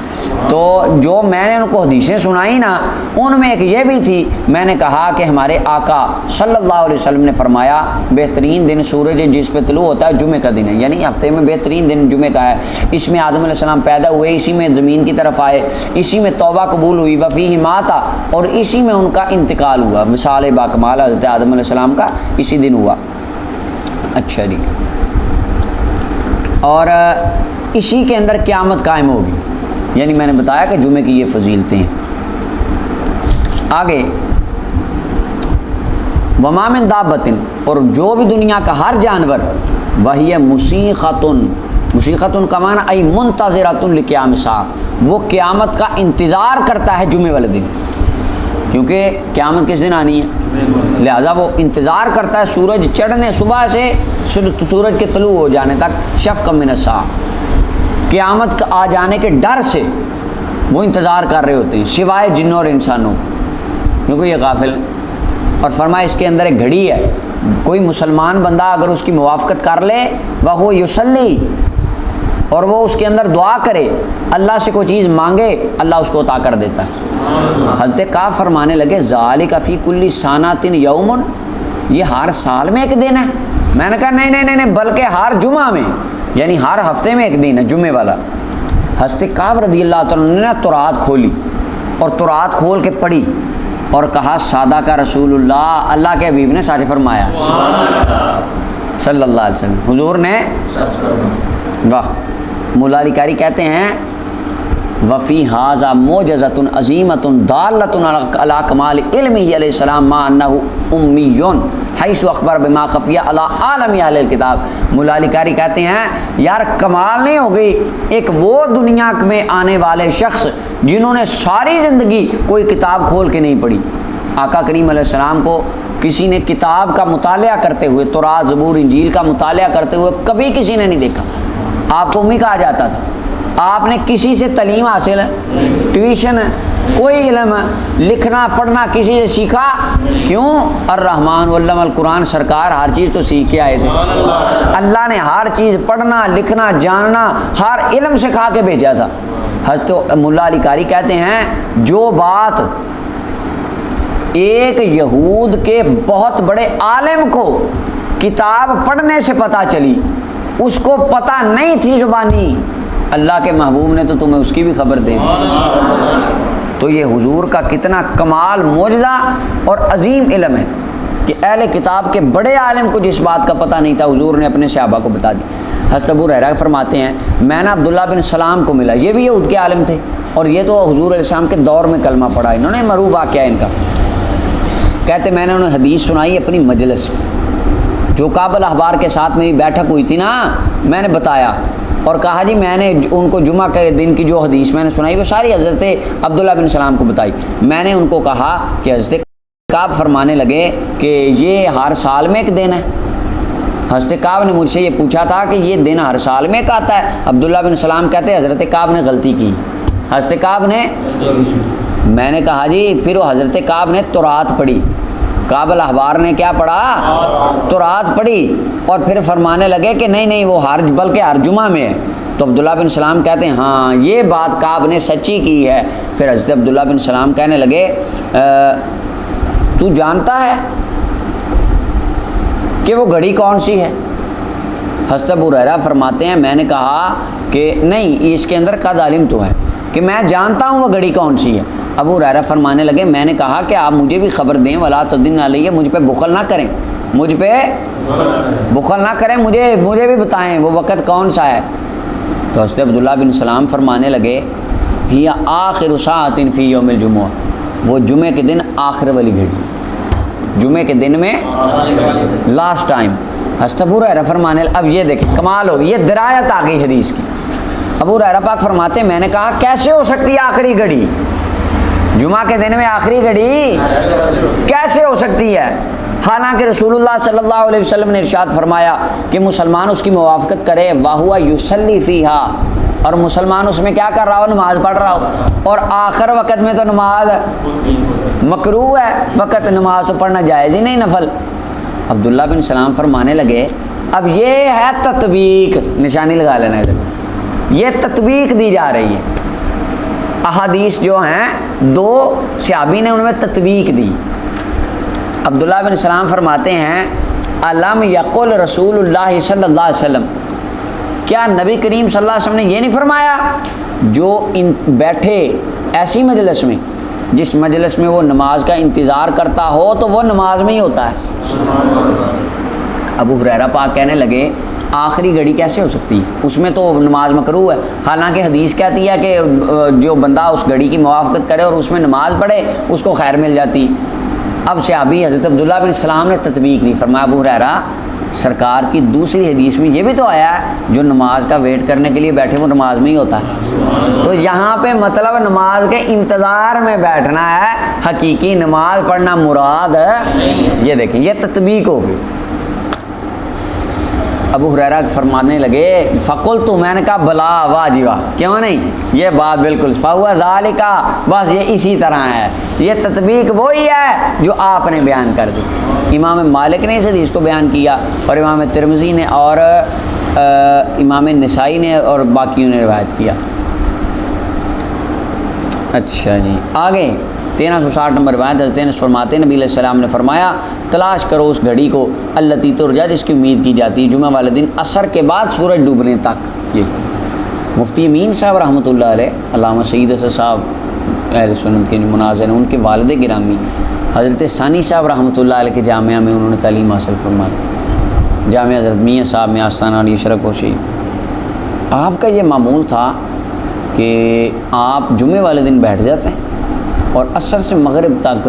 تو جو میں نے ان کو حدیثیں سنائی نا، ان میں ایک یہ بھی تھی، میں نے کہا کہ ہمارے آقا صلی اللہ علیہ وسلم نے فرمایا بہترین دن سورج جس پہ طلوع ہوتا ہے جمعے کا دن ہے، یعنی ہفتے میں بہترین دن جمعے کا ہے. اس میں آدم علیہ السلام پیدا ہوئے، اسی میں زمین کی طرف آئے، اسی میں توبہ قبول ہوئی، وفیہ ماتا، اور اسی میں ان کا انتقال ہوا. وصال باکمال حضرت آدم علیہ السلام کا اسی دن ہوا. اچھا جی. اور اسی کے اندر قیامت قائم ہوگی، یعنی میں نے بتایا کہ جمعے کی یہ فضیلتیں ہیں. آگے وما من دابۃ، اور جو بھی دنیا کا ہر جانور، وہی مسیخۃ، مسیخۃ کا معنی ای منتظرۃ لقیام الساعہ، وہ قیامت کا انتظار کرتا ہے جمعے والے دن، کیونکہ قیامت کس دن آنی ہے، لہذا وہ انتظار کرتا ہے سورج چڑھنے، صبح سے سورج کے طلوع ہو جانے تک، شفقا من الساعہ، قیامت کا آ جانے کے ڈر سے وہ انتظار کر رہے ہوتے ہیں، سوائے جنوں اور انسانوں کو، کیونکہ یہ غافل. اور فرمایا اس کے اندر ایک گھڑی ہے، کوئی مسلمان بندہ اگر اس کی موافقت کر لے، وہ یصلی، اور وہ اس کے اندر دعا کرے، اللہ سے کوئی چیز مانگے، اللہ اس کو عطا کر دیتا ہے. حضرت کعب فرمانے لگے ذالک فی کل سانۃ یوم، یہ ہر سال میں ایک دن ہے. میں نے کہا نہیں، بلکہ ہر جمعہ میں، یعنی ہر ہفتے میں ایک دن ہے جمعے والا. حضرت کعب رضی اللہ تعالیٰ نے تورات کھولی اور تورات کھول کے پڑھی اور کہا سادہ کا رسول اللہ، اللہ کے حبیب نے سچ فرمایا صلی اللہ علیہ وسلم، حضور نے واہ۔ مولا علی قاری کہتے ہیں وفی ھذا معجزۃ عظیمۃ دالۃ علی کمال علمہ علیہ السلام ما انہ امی حیث اخبر بما خفی علی عالم اہل الکتاب۔ مولا علی قاری کہتے ہیں یار کمال نہیں ہو گئی، ایک وہ دنیا میں آنے والے شخص جنہوں نے ساری زندگی کوئی کتاب کھول کے نہیں پڑھی۔ آقا کریم علیہ السلام کو کسی نے کتاب کا مطالعہ کرتے ہوئے، تورات زبور انجیل کا مطالعہ کرتے ہوئے کبھی کسی نے نہیں دیکھا۔ آپ کو امی کہا جاتا تھا، آپ نے کسی سے تعلیم حاصل ہے، ٹیوشن ہے، کوئی علم ہے، لکھنا پڑھنا کسی سے سیکھا؟ کیوں؟ الرحمن علم القرآن، سرکار ہر چیز تو سیکھ کے آئے تھے۔ اللہ نے ہر چیز پڑھنا لکھنا جاننا ہر علم سکھا کے بھیجا تھا۔ حضرت مولا علی قاری کہتے ہیں جو بات ایک یہود کے بہت بڑے عالم کو کتاب پڑھنے سے پتہ چلی، اس کو پتہ نہیں تھی زبانی، اللہ کے محبوب نے تو تمہیں اس کی بھی خبر دے دی۔ تو یہ حضور کا کتنا کمال معجزہ اور عظیم علم ہے کہ اہل کتاب کے بڑے عالم کو جس بات کا پتہ نہیں تھا حضور نے اپنے صحابہ کو بتا دی۔ حضرت ابو ہریرہ فرماتے ہیں میں نے عبداللہ بن سلام کو ملا، یہ بھی یہود کے عالم تھے اور یہ تو حضور علیہ السلام کے دور میں کلمہ پڑھا، انہوں نے معروف واقعہ ان کا۔ کہتے میں نے انہیں حدیث سنائی اپنی مجلس کی، جو کعب احبار کے ساتھ میری بیٹھک ہوئی تھی نا، میں نے بتایا اور کہا جی میں نے ان کو جمعہ کے دن کی جو حدیث میں نے سنائی وہ ساری حضرت عبداللہ بن سلام کو بتائی۔ میں نے ان کو کہا کہ حضرت کعب فرمانے لگے کہ یہ ہر سال میں ایک دن ہے۔ حضرت کعب نے مجھ سے یہ پوچھا تھا کہ یہ دن ہر سال میں ایک آتا ہے؟ عبداللہ بن سلام کہتے حضرت کعب نے غلطی کی، حضرت کعب نے، میں نے کہا جی پھر وہ حضرت کعب نے تورات پڑھی، کعب الاحبار نے کیا پڑھا؟ تورات پڑھی، اور پھر فرمانے لگے کہ نہیں نہیں وہ بلکہ ہر جمعہ میں ہے۔ تو عبداللہ بن سلام کہتے ہیں ہاں یہ بات کعب نے سچی کی ہے۔ پھر حضرت عبداللہ بن سلام کہنے لگے تو جانتا ہے کہ وہ گھڑی کون سی ہے؟ حضرت ابو ہریرہ فرماتے ہیں میں نے کہا کہ نہیں اس کے اندر قد علم تو ہے کہ میں جانتا ہوں وہ گھڑی کون سی ہے۔ ابو ہریرہ فرمانے لگے میں نے کہا کہ آپ مجھے بھی خبر دیں، ولا تدن علیہ، مجھ پہ بخل نہ کریں، مجھ پہ بخل نہ کریں، مجھے بھی بتائیں وہ وقت کون سا ہے۔ تو حضرت عبداللہ بن سلام فرمانے لگے ہی آخر ساعت فی یوم الجمعہ، وہ جمعے کے دن آخر والی گھڑی، جمعے کے دن میں لاسٹ ٹائم۔ حضرت ابو ہریرہ فرمانے اب یہ دیکھیں کمال ہو، یہ درایت آ گئی حدیث کی۔ ابو ہریرہ پاک فرماتے ہیں میں نے کہا کیسے ہو سکتی ہے آخری گھڑی؟ جمعہ کے دن میں آخری گھڑی کیسے ہو سکتی ہے؟ حالانکہ رسول اللہ صلی اللہ علیہ وسلم نے ارشاد فرمایا کہ مسلمان اس کی موافقت کرے وَهُوَ يُصَلِّي فِيهَا، اور مسلمان اس میں کیا کر رہا ہو؟ نماز پڑھ رہا ہو، اور آخر وقت میں تو نماز مکروہ ہے، وقت نماز پڑھنا جائز ہی نہیں نفل۔ عبداللہ بن سلام فرمانے لگے اب یہ ہے تطبیق، نشانی لگا لینا ادھر، یہ تطبیق دی جا رہی ہے۔ احادیث جو ہیں دو صحابی نے ان میں تطبیق دی۔ عبداللہ بن سلام فرماتے ہیں علم یقل رسول اللہ صلی اللہ علیہ وسلم، کیا نبی کریم صلی اللہ علیہ وسلم نے یہ نہیں فرمایا جو بیٹھے ایسی مجلس میں جس مجلس میں وہ نماز کا انتظار کرتا ہو تو وہ نماز میں ہی ہوتا ہے۔ ابو ہریرہ پاک کہنے لگے آخری گھڑی کیسے ہو سکتی ہے؟ اس میں تو نماز مکروہ ہے، حالانکہ حدیث کہتی ہے کہ جو بندہ اس گھڑی کی موافقت کرے اور اس میں نماز پڑھے اس کو خیر مل جاتی۔ اب صحابی حضرت عبداللہ بن سلام نے تطبیق دی، فرمایا ابو ہریرہ سرکار کی دوسری حدیث میں یہ بھی تو آیا ہے جو نماز کا ویٹ کرنے کے لیے بیٹھے وہ نماز میں ہی ہوتا ہے۔ تو یہاں پہ مطلب نماز کے انتظار میں بیٹھنا ہے، حقیقی نماز پڑھنا مراد ہے۔ یہ دیکھیں یہ تطبیق ہوگی۔ ابو ہریرہ فرمانے لگے فقلت، میں نے کہا بلا، واہ جی واہ، کیوں نہیں، یہ بات بالکل فہو ذالک، بس یہ اسی طرح ہے، یہ تطبیق وہی ہے جو آپ نے بیان کر دی۔ امام مالک نے اس حدیث کو بیان کیا اور امام ترمذی نے اور امام نسائی نے اور باقیوں نے روایت کیا۔ اچھا جی آگے 1360 نمبر روایت حضرت انس فرماتے ہیں نبی علیہ السلام نے فرمایا تلاش کرو اس گھڑی کو التی ترجا جس کی امید کی جاتی ہے جمعہ والے دن عصر کے بعد سورج ڈوبنے تک۔ یہ مفتی امین صاحب رحمۃ اللہ علیہ، علامہ سعید اسد صاحب اہل سنت کے مناظر ہیں، ان کے والد گرامی حضرت ثانی صاحب رحمۃ اللہ علیہ کے جامعہ میں انہوں نے تعلیم حاصل فرمائی، جامعہ حضرت میاں صاحب میں آستانہ علی شرک و شریف۔ آپ کا یہ معمول تھا کہ آپ جمعے والے دن بیٹھ جاتے ہیں اور عصر سے مغرب تک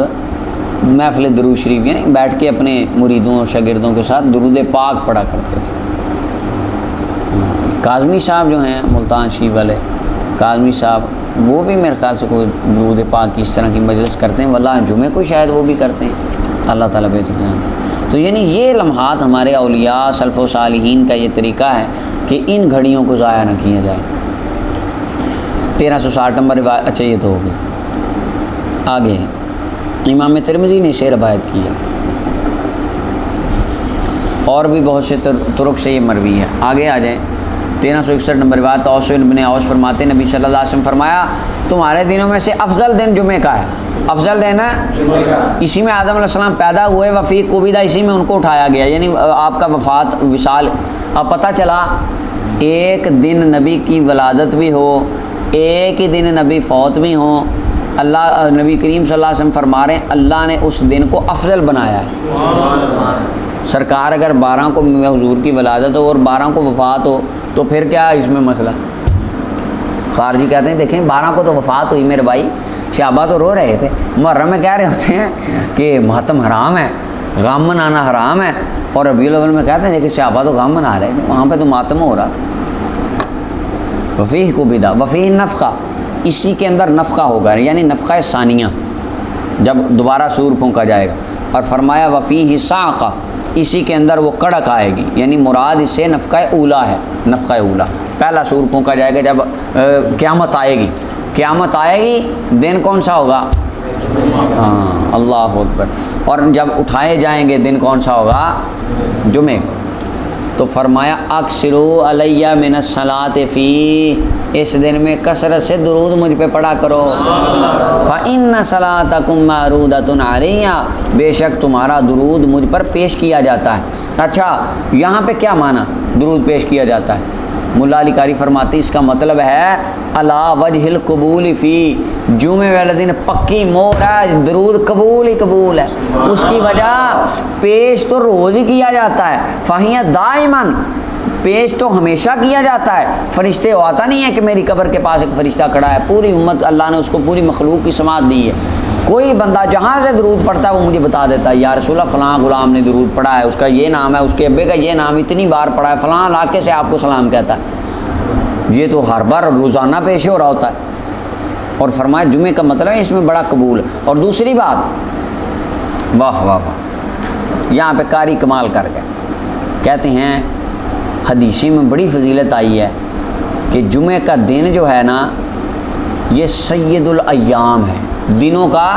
محفل درود شریف یعنی بیٹھ کے اپنے مریدوں اور شاگردوں کے ساتھ درود پاک پڑھا کرتے تھے۔ کاظمی صاحب جو ہیں ملتان شریف والے کاظمی صاحب، وہ بھی میرے خیال سے کوئی درود پاک کی اس طرح کی مجلس کرتے ہیں، واللہ جمعے کو شاید وہ بھی کرتے ہیں، اللہ تعالیٰ بہتر جانتے ہیں۔ تو یعنی یہ لمحات ہمارے اولیاء سلف و صالحین کا یہ طریقہ ہے کہ ان گھڑیوں کو ضائع نہ کیا جائے۔ 1360 نمبر روایت، اچھا یہ تو ہو گئی۔ آگے امام ترمذی نے اسے روایت کیا، اور بھی بہت سے طرق سے یہ مروی ہے۔ آگے آ جائیں 1361 نمبر روایت، اوس بن اوس فرماتے ہیں نبی صلی اللہ علیہ وسلم فرمایا تمہارے دنوں میں سے افضل دن جمعے کا ہے، افضل دن ہے اسی میں آدم علیہ السلام پیدا ہوئے، وفی قبیدہ اسی میں ان کو اٹھایا گیا، یعنی آپ کا وفات وصال۔ اب پتہ چلا ایک دن نبی کی ولادت بھی ہو، ایک ہی دن نبی فوت بھی ہوں، اللہ نبی کریم صلی اللہ علیہ وسلم فرما رہے ہیں اللہ نے اس دن کو افضل بنایا ہے۔ سرکار اگر 12 کو حضور کی ولادت ہو اور 12 کو وفات ہو تو پھر کیا اس میں مسئلہ؟ خارجی کہتے ہیں دیکھیں 12 کو تو وفات ہوئی میرے بھائی، صحابہ تو رو رہے تھے، محرم میں کہہ رہے ہوتے ہیں کہ ماتم حرام ہے، غم منانا حرام ہے، اور ربیع الاول میں کہتے ہیں کہ صحابہ تو غم منا رہے تھے، وہاں پہ تو ماتم ہو رہا تھا۔ وفیہ قبیدہ، وفیہ نفخہ، اسی کے اندر نفخہ ہوگا، یعنی نفخہ ثانیہ جب دوبارہ سور پھونکا جائے گا، اور فرمایا وفیہ صاعقہ، اسی کے اندر وہ کڑک آئے گی، یعنی مراد اس سے نفخہ اولا ہے، نفخہ اولا پہلا سور پھونکا جائے گا جب قیامت آئے گی، قیامت آئے گی دن کون سا ہوگا؟ ہاں اللہ اکبر، اور جب اٹھائے جائیں گے دن کون سا ہوگا؟ جمعے۔ تو فرمایا اکثروا علیہ من الصلاۃ فیہ، اس دن میں کثرت سے درود مجھ پہ پڑھا کرو، فإن صلاتکم معروضۃ علیہ، بے شک تمہارا درود مجھ پر پیش کیا جاتا ہے۔ اچھا یہاں پہ کیا معنی درود پیش کیا جاتا ہے؟ ملا علی قاری فرماتے اس کا مطلب ہے علی وجہ القبول فی، جمعے والے دن پکی مور ہے، درود قبول ہی قبول ہے، اس کی وجہ پیش تو روز ہی کیا جاتا ہے، فہیہ دائماً، پیش تو ہمیشہ کیا جاتا ہے، فرشتے آتا نہیں ہے کہ میری قبر کے پاس ایک فرشتہ کھڑا ہے، پوری امت اللہ نے اس کو پوری مخلوق کی سماعت دی ہے، کوئی بندہ جہاں سے درود پڑھتا ہے وہ مجھے بتا دیتا ہے یا رسول اللہ فلاں غلام نے درود پڑھا ہے، اس کا یہ نام ہے، اس کے ابے کا یہ نام اتنی بار پڑھا ہے، فلاں علاقے سے آپ کو سلام کہتا ہے، یہ تو ہر بار روزانہ پیش ہو رہا ہوتا ہے۔ اور فرمایا جمعے کا مطلب ہے اس میں بڑا قبول ہے۔ اور دوسری بات، واہ واہ واہ، یہاں پہ قاری کمال کر گئے، کہتے ہیں حدیثی میں بڑی فضیلت آئی ہے کہ جمعے کا دن جو ہے نا یہ سید الایام ہے، دنوں کا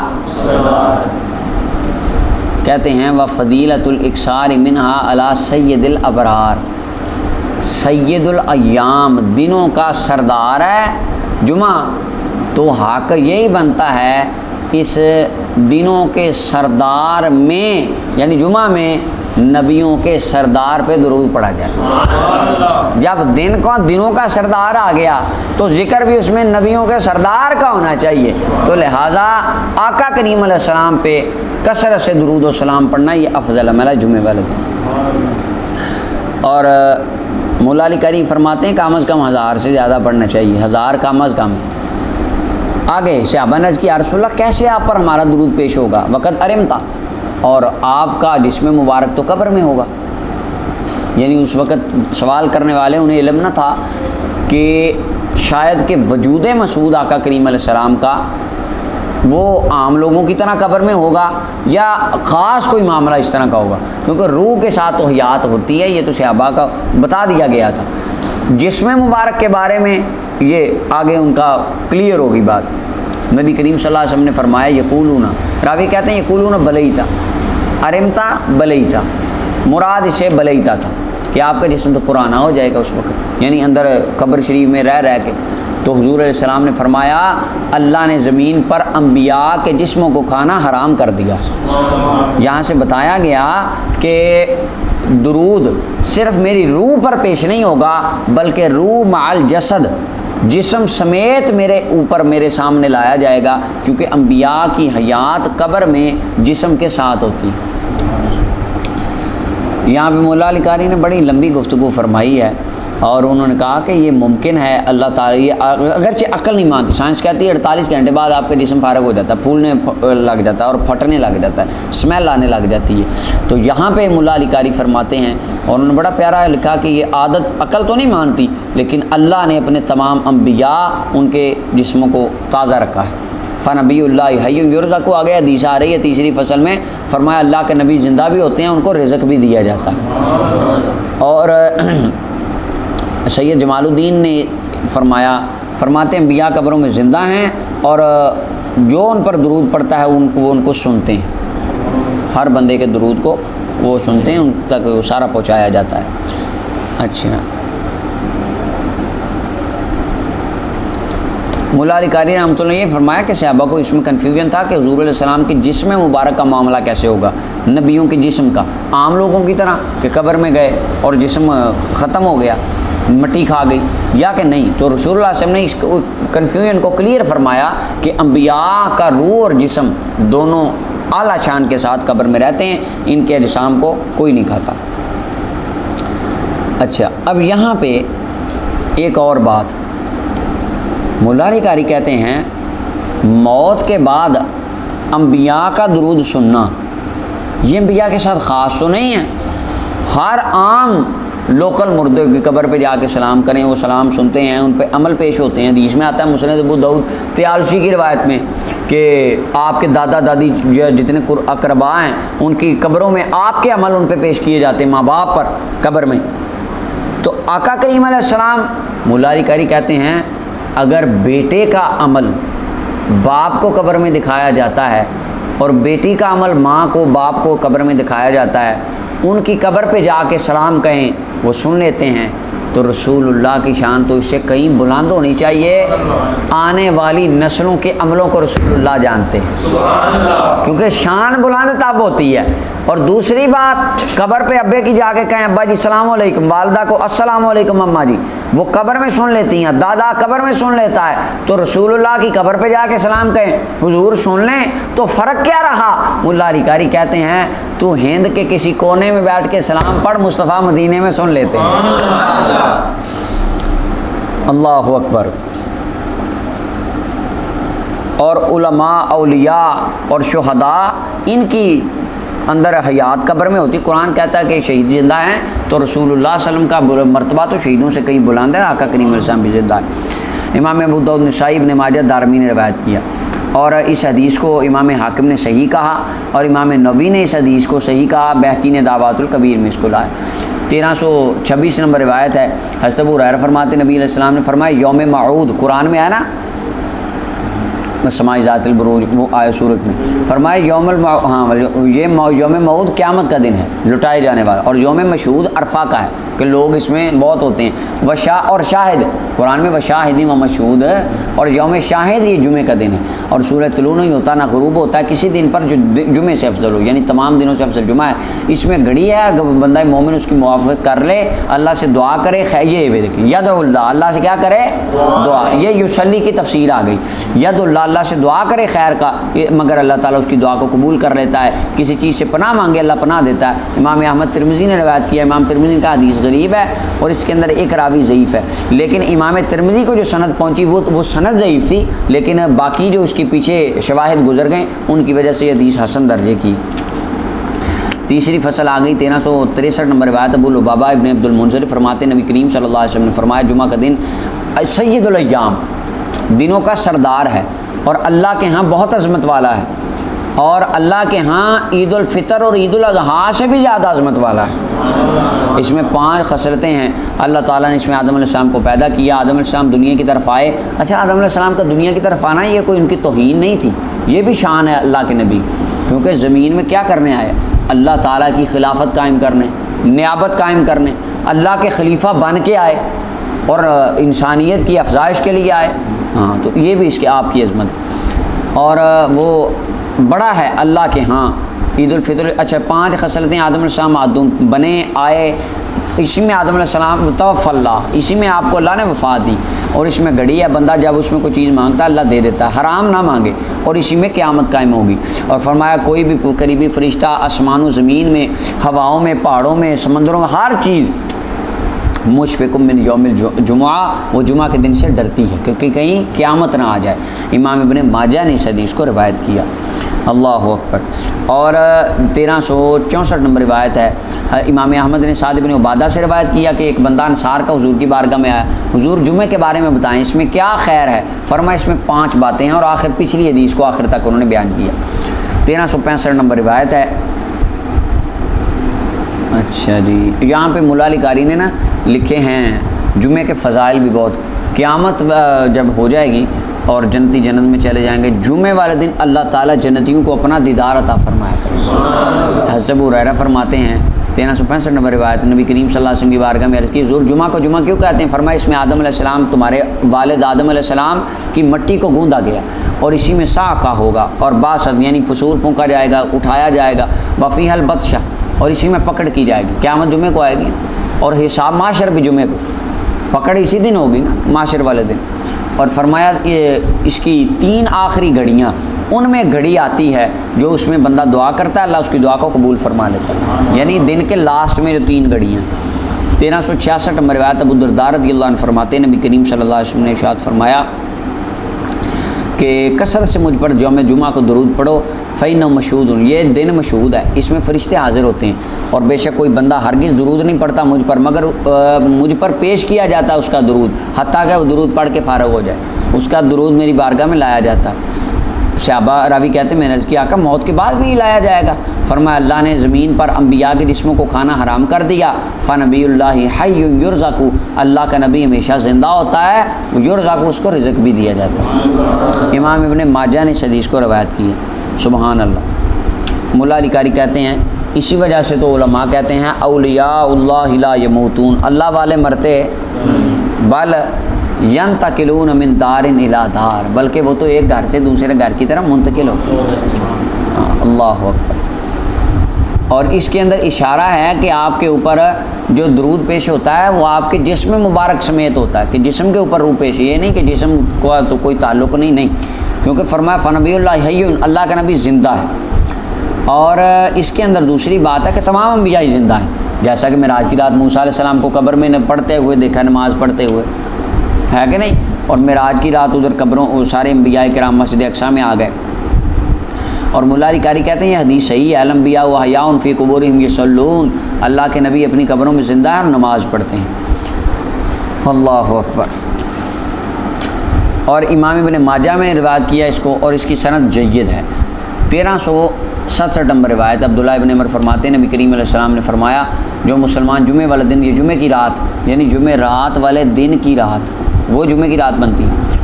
کہتے ہیں وفضیلۃ الاکثار منہا علی سید الابرار، سید الایام دنوں کا سردار ہے جمعہ، تو حق یہی بنتا ہے اس دنوں کے سردار میں یعنی جمعہ میں نبیوں کے سردار پہ درود پڑھا جائے۔ جب دنوں کا سردار آ گیا تو ذکر بھی اس میں نبیوں کے سردار کا ہونا چاہیے، تو لہٰذا آقا کریم علیہ السلام پہ کثرت سے درود و سلام پڑھنا یہ افضل عمل ہے جمعے والے دن۔ اور مولا علی قاری فرماتے ہیں کم از کم 1000 سے زیادہ پڑھنا چاہیے، 1000 کم از کم۔ آگے صحابہ نے عرض کیا رسول اللہ کیسے آپ پر ہمارا درود پیش ہوگا؟ وقت ارمتا، اور آپ کا جسم مبارک تو قبر میں ہوگا، یعنی اس وقت سوال کرنے والے انہیں علم نہ تھا کہ شاید کہ وجود مسعود آقا کریم علیہ السلام کا وہ عام لوگوں کی طرح قبر میں ہوگا یا خاص کوئی معاملہ اس طرح کا ہوگا، کیونکہ روح کے ساتھ تو حیات ہوتی ہے، یہ تو صحابہ کا بتا دیا گیا تھا۔ جسم مبارک کے بارے میں یہ آگے ان کا کلیئر ہوگی بات۔ نبی کریم صلی اللہ علیہ وسلم نے فرمایا یقولون، راوی کہتے ہیں یقولون بلیتا، ارمتا بلیتا، مراد اسے بلیتا تھا کہ آپ کا جسم تو پرانا ہو جائے گا اس وقت، یعنی اندر قبر شریف میں رہ کے۔ تو حضور علیہ السلام نے فرمایا اللہ نے زمین پر انبیاء کے جسموں کو کھانا حرام کر دیا۔ یہاں سے بتایا گیا کہ درود صرف میری روح پر پیش نہیں ہوگا بلکہ روح مع الجسد، جسم سمیت میرے اوپر میرے سامنے لایا جائے گا، کیونکہ انبیاء کی حیات قبر میں جسم کے ساتھ ہوتی ہے۔ یہاں پہ مولا علی قاری نے بڑی لمبی گفتگو فرمائی ہے، اور انہوں نے کہا کہ یہ ممکن ہے اللہ تعالیٰ، یہ اگرچہ عقل نہیں مانتی، سائنس کہتی ہے 48 گھنٹے بعد آپ کا جسم فارغ ہو جاتا ہے، پھولنے لگ جاتا ہے اور پھٹنے لگ جاتا ہے، اسمیل آنے لگ جاتی ہے۔ تو یہاں پہ مولا علی قاری فرماتے ہیں، اور انہوں نے بڑا پیارا لکھا کہ یہ عادت عقل تو نہیں مانتی، لیکن اللہ نے اپنے تمام انبیاء ان کے جسموں کو تازہ رکھا ہے۔ فنبی اللہ حی یرزق، آگے حدیث آ رہی ہے تیسری فصل میں، فرمایا اللہ کے نبی زندہ بھی ہوتے ہیں، ان کو رزق بھی دیا جاتا ہے۔ اور سید جمال الدین نے فرماتے ہیں انبیاء قبروں میں زندہ ہیں، اور جو ان پر درود پڑتا ہے وہ ان کو سنتے ہیں، ہر بندے کے درود کو وہ سنتے ہیں، ان تک وہ سارا پہنچایا جاتا ہے۔ اچھا، مولا علی قاری رحمۃ اللہ نے یہ فرمایا کہ صحابہ کو اس میں کنفیوژن تھا کہ حضور علیہ السلام کے جسم مبارک کا معاملہ کیسے ہوگا، نبیوں کے جسم کا، عام لوگوں کی طرح کہ قبر میں گئے اور جسم ختم ہو گیا، مٹی کھا گئی، یا کہ نہیں۔ تو رسول اللہ صلی اللہ علیہ وسلم نے اس کنفیوژن کو کلیئر فرمایا کہ انبیاء کا روح اور جسم دونوں اعلیٰ شان کے ساتھ قبر میں رہتے ہیں، ان کے اجسام کو کوئی نہیں کھاتا۔ اچھا، اب یہاں پہ ایک اور بات، مولا علی قاری کہتے ہیں موت کے بعد انبیاء کا درود سننا یہ انبیاء کے ساتھ خاص تو نہیں ہے، ہر عام لوکل مردے کی قبر پہ جا کے سلام کریں، وہ سلام سنتے ہیں، ان پہ عمل پیش ہوتے ہیں۔ حدیث میں آتا ہے مسند ابو داؤد طیالسی کی روایت میں کہ آپ کے دادا دادی جتنے اقربا ہیں ان کی قبروں میں آپ کے عمل ان پہ پیش کیے جاتے ہیں، ماں باپ پر قبر میں۔ تو آقا کریم علیہ السلام، مولا علی قاری کہتے ہیں اگر بیٹے کا عمل باپ کو قبر میں دکھایا جاتا ہے اور بیٹی کا عمل ماں کو باپ کو قبر میں دکھایا جاتا ہے، ان کی قبر پہ جا کے سلام کہیں، وہ سن لیتے ہیں، تو رسول اللہ کی شان تو اس سے کہیں بلند ہونی چاہیے۔ آنے والی نسلوں کے عملوں کو رسول اللہ جانتے ہیں، کیونکہ شان بلند تب ہوتی ہے۔ اور دوسری بات، قبر پہ ابے کی جا کے کہیں ابا جی السلام علیکم، والدہ کو السلام علیکم اماں جی، وہ قبر میں سن لیتی ہیں، دادا قبر میں سن لیتا ہے، تو رسول اللہ کی قبر پہ جا کے سلام کہیں، حضور سن لیں، تو فرق کیا رہا؟ مولا علی قاری کہتے ہیں تو ہند کے کسی کونے میں بیٹھ کے سلام پڑھ، مصطفیٰ مدینے میں سن لیتے ہیں۔ اللہ اکبر۔ اور علماء، اولیاء اور شہداء، ان کی اندر حیات قبر میں ہوتی۔ قرآن کہتا ہے کہ شہید زندہ ہیں، تو رسول اللہ صلی اللہ علیہ وسلم کا مرتبہ تو شہیدوں سے کہیں بلند ہے، آقا کریم علیہ السلام بھی زندہ ہے۔ امام ابو داؤد، نسائی، ابن ماجہ، دارمی نے روایت کیا، اور اس حدیث کو امام حاکم نے صحیح کہا، اور امام نووی نے اس حدیث کو صحیح کہا، بہقی نے دعوات الکبیر میں اس کو لایا۔ 1326 نمبر روایت ہے، حضرت ابو ہریرہ فرماتے نبی علیہ السلام نے فرمایا یوم موعود، قرآن میں ہے نا سماع ذات البروج، وہ آئے صورت میں فرمایا یوم یہ یوم موعود قیامت کا دن ہے، لٹائے جانے والا، اور یوم مشہود عرفہ کا ہے کہ لوگ اس میں بہت ہوتے ہیں، اور شاہد، قرآن میں وشاہد و مشہود ہے، اور یوم شاہد یہ جمعے کا دن ہے، اور سورہ طلوع نہیں ہوتا نہ غروب ہوتا ہے کسی دن پر جو جمعے سے افضل ہو، یعنی تمام دنوں سے افضل جمعہ ہے۔ اس میں گھڑی ہے، بندہ مومن اس کی موافقت کر لے، اللہ سے دعا کرے، یہ بھی دیکھیں یدعو اللہ، اللہ سے کیا کرے؟ دعا۔ یہ یصلی کی تفسیر آ گئی، ید اللہ، اللہ سے دعا کرے خیر کا، مگر اللہ تعالیٰ اس کی دعا کو قبول کر لیتا ہے۔ کسی چیز سے پناہ مانگے، اللہ پناہ دیتا ہے۔ امام احمد ترمذی نے روایت کیا، امام ترمذی کا حدیث غریب ہے اور اس کے اندر ایک راوی ضعیف ہے، لیکن امام ترمذی کو جو سند پہنچی وہ سند ضعیف تھی، لیکن باقی جو اس کے پیچھے شواہد گزر گئے ان کی وجہ سے یہ حدیث حسن درجے کی۔ تیسری فصل آ گئی، 1363 نمبر روایت، ابو لبابہ ابن عبد المنذر فرماتے نبی کریم صلی اللہ علیہ وسلم نے فرمایا جمعہ کا دن سید الایام، دنوں کا سردار ہے، اور اللہ کے ہاں بہت عظمت والا ہے، اور اللہ کے ہاں عید الفطر اور عید الاضحیٰ سے بھی زیادہ عظمت والا ہے۔ اس میں 5 خصلتیں ہیں۔ اللہ تعالیٰ نے اس میں آدم علیہ السلام کو پیدا کیا، آدم علیہ السلام دنیا کی طرف آئے۔ اچھا، آدم علیہ السلام کا دنیا کی طرف آنا یہ کوئی ان کی توہین نہیں تھی، یہ بھی شان ہے اللہ کے نبی، کیونکہ زمین میں کیا کرنے آئے؟ اللہ تعالیٰ کی خلافت قائم کرنے، نیابت قائم کرنے، اللہ کے خلیفہ بن کے آئے، اور انسانیت کی افزائش کے لیے آئے۔ ہاں، تو یہ بھی اس کے آپ کی عظمت، اور وہ بڑا ہے اللہ کے ہاں عید الفطر۔ اچھا، 5 خصلتیں، آدم علیہ السلام معدوم بنے، آئے، اسی میں آدم علیہ السلام توفی اللہ، اسی میں آپ کو اللہ نے وفات دی، اور اس میں گھڑی ہے، بندہ جب اس میں کوئی چیز مانگتا ہے اللہ دے دیتا ہے، حرام نہ مانگے، اور اسی میں قیامت قائم ہوگی۔ اور فرمایا کوئی بھی قریبی فرشتہ آسمان و زمین میں، ہواؤں میں، پہاڑوں میں، سمندروں میں، ہر چیز مشفق من یوم الجمعہ، وہ جمعہ کے دن سے ڈرتی ہے کیونکہ کہیں قیامت نہ آ جائے۔ امام ابن ماجہ نے اس حدیث کو روایت کیا۔ اللہ اکبر۔ اور 1364 نمبر روایت ہے، امام احمد نے سعد بن عبادہ سے روایت کیا کہ ایک بندہ انصار کا حضور کی بارگاہ میں آیا، حضور جمعے کے بارے میں بتائیں، اس میں کیا خیر ہے؟ فرمایا اس میں 5 باتیں ہیں، اور آخر پچھلی حدیث کو آخر تک انہوں نے بیان کیا۔ 1365 نمبر روایت ہے۔ اچھا جی، یہاں پہ مولا علی قاری نے نا لکھے ہیں جمعے کے فضائل بھی بہت۔ قیامت جب ہو جائے گی اور جنتی جنت میں چلے جائیں گے، جمعے والے دن اللہ تعالیٰ جنتیوں کو اپنا دیدار عطا فرمایا کرے۔ حضرت ابو ہریرہ فرماتے ہیں 1365 نمبر روایت، نبی کریم صلی اللہ علیہ وسلم کی بارگاہ میں عرض کی حضور جمعہ کو جمعہ کیوں کہتے ہیں؟ فرمایا اس میں آدم علیہ السلام، تمہارے والد آدم علیہ السلام کی مٹی کو گوندا گیا، اور اسی میں صعقہ ہوگا، اور باسط یعنی فسور پھونکا جائے گا، اٹھایا جائے گا، وفیہ البطشہ، اور اسی میں پکڑ کی جائے گی۔ قیامت جمعے کو آئے گی، اور حساب معاشر بھی جمعے کو، پکڑ اسی دن ہوگی نا، معاشر والے دن۔ اور فرمایا اس کی 3 آخری گھڑیاں، ان میں گھڑی آتی ہے جو اس میں بندہ دعا کرتا ہے، اللہ اس کی دعا کو قبول فرما لیتا ہے، یعنی دن کے لاسٹ میں جو 3 گھڑیاں۔ 1366 نمبر روایت، ابو الدرداء رضی اللہ عنہ فرماتے ہیں نبی کریم صلی اللہ علیہ وسلم نے ارشاد فرمایا کہ کثرت سے مجھ پر یوم جمعہ کو درود پڑھو، فإنہ مشہود، یہ دن مشہود ہے، اس میں فرشتے حاضر ہوتے ہیں، اور بے شک کوئی بندہ ہرگز درود نہیں پڑھتا مجھ پر مگر مجھ پر پیش کیا جاتا ہے اس کا درود، حتیٰ کہ وہ درود پڑھ کے فارغ ہو جائے، اس کا درود میری بارگاہ میں لایا جاتا ہے۔ صحابہ راوی کہتے ہیں میں نے عرض کیا آقا موت کے بعد بھی یہ لایا جائے گا؟ فرمایا اللہ نے زمین پر انبیاء کے جسموں کو کھانا حرام کر دیا، فنبی اللہ حی یرزق، اللہ کا نبی ہمیشہ زندہ ہوتا ہے، یرزق، اس کو رزق بھی دیا جاتا ہے۔ امام ابن ماجہ نے اس حدیث کو روایت کی ہے۔ سبحان اللہ۔ مولا علی قاری کہتے ہیں اسی وجہ سے تو علماء کہتے ہیں اولیاء اللہ لا یموتون، اللہ والے مرتے بل ینتقلون من دار الی دار، بلکہ وہ تو ایک گھر سے دوسرے گھر کی طرف منتقل ہوتے ہیں۔ اللہ اکبر۔ اور اس کے اندر اشارہ ہے کہ آپ کے اوپر جو درود پیش ہوتا ہے وہ آپ کے جسم مبارک سمیت ہوتا ہے، کہ جسم کے اوپر روح پیش، یہ نہیں کہ جسم کو تو کوئی تعلق نہیں، کیونکہ فرمایا فنبی اللہ حی، اللہ کا نبی زندہ ہے۔ اور اس کے اندر دوسری بات ہے کہ تمام انبیاء ہی زندہ ہیں، جیسا کہ معراج کی رات موسیٰ علیہ السلام کو قبر میں پڑھتے ہوئے دیکھا، نماز پڑھتے ہوئے، ہے کہ نہیں؟ اور معراج کی رات ادھر قبروں سارے انبیاء کرام مسجد اقصیٰ میں آ گئے۔ اور مولا علی قاری کہتے ہیں یہ حدیث صحیح ہے، الانبیاء واحیاء فی قبورہم یصلون، اللہ کے نبی اپنی قبروں میں زندہ ہیں اور نماز پڑھتے ہیں۔ اللہ اکبر۔ اور امام ابن ماجہ میں نے روایت کیا اس کو، اور اس کی سند جید ہے۔ 1367 نمبر روایت، عبداللہ ابن عمر فرماتے ہیں نبی کریم علیہ السلام نے فرمایا جو مسلمان جمعے والے دن، یہ جمعے کی رات یعنی جمعے رات والے دن کی رات، وہ جمعے کی رات بنتی ہے،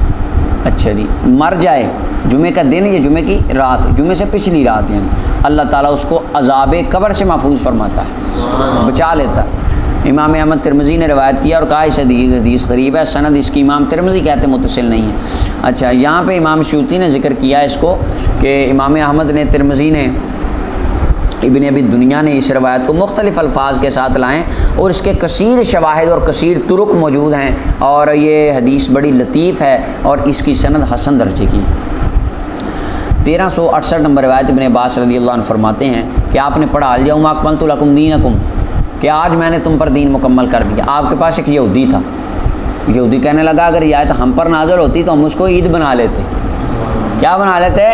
اچھا جی، مر جائے جمعے کا دن یا جمعے کی رات، جمعے سے پچھلی رات، یعنی اللہ تعالیٰ اس کو عذاب قبر سے محفوظ فرماتا ہے، بچا لیتا ہے۔ امام احمد ترمذی نے روایت کیا اور کہا اس حدیث غریب ہے، سند اس کی امام ترمذی کہتے متصل نہیں ہے۔ اچھا، یہاں پہ امام سیوطی نے ذکر کیا اس کو کہ امام احمد نے، ترمذی نے، ابن ابی دنیا نے اس روایت کو مختلف الفاظ کے ساتھ لائیں، اور اس کے کثیر شواہد اور کثیر طرق موجود ہیں، اور یہ حدیث بڑی لطیف ہے، اور اس کی سند حسن درجے کی ہے۔ 1368 نمبر روایت، ابن عباس رضی اللہ عنہ فرماتے ہیں کہ آپ نے پڑھا الیوم اکملت لکم دینکم، کہ آج میں نے تم پر دین مکمل کر دیا۔ آپ کے پاس ایک یہودی تھا، یہودی کہنے لگا اگر یہ آیت ہم پر نازل ہوتی تو ہم اس کو عید بنا لیتے۔ کیا بنا لیتے؟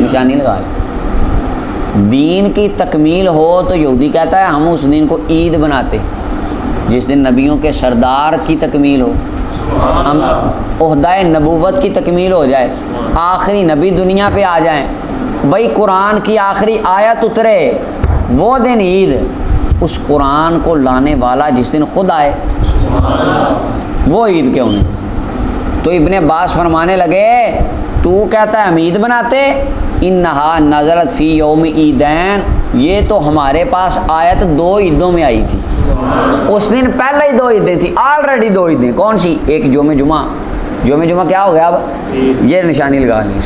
نشانی لگا لیتے۔ دین کی تکمیل ہو تو یہودی کہتا ہے ہم اس دن کو عید بناتے، جس دن نبیوں کے سردار کی تکمیل ہو، ہم عہدہ نبوت کی تکمیل ہو جائے، آخری نبی دنیا پہ آ جائیں، بھائی قرآن کی آخری آیت اترے، وہ دن عید، اس قرآن کو لانے والا جس دن خود آئے وہ عید کیوں نہیں؟ تو ابن عباس فرمانے لگے تو کہتا ہے ہم عید بناتے، انہا نزلت فی یوم عیدین، یہ تو ہمارے پاس آیت 2 عیدوں میں آئی تھی، اس دن پہلے ہی 2 عیدیں تھیں، آلریڈی 2 عیدیں، کون سی؟ ایک یوم جمعہ، یوم جمعہ کیا ہو گیا اب؟ یہ نشانی لگا لی،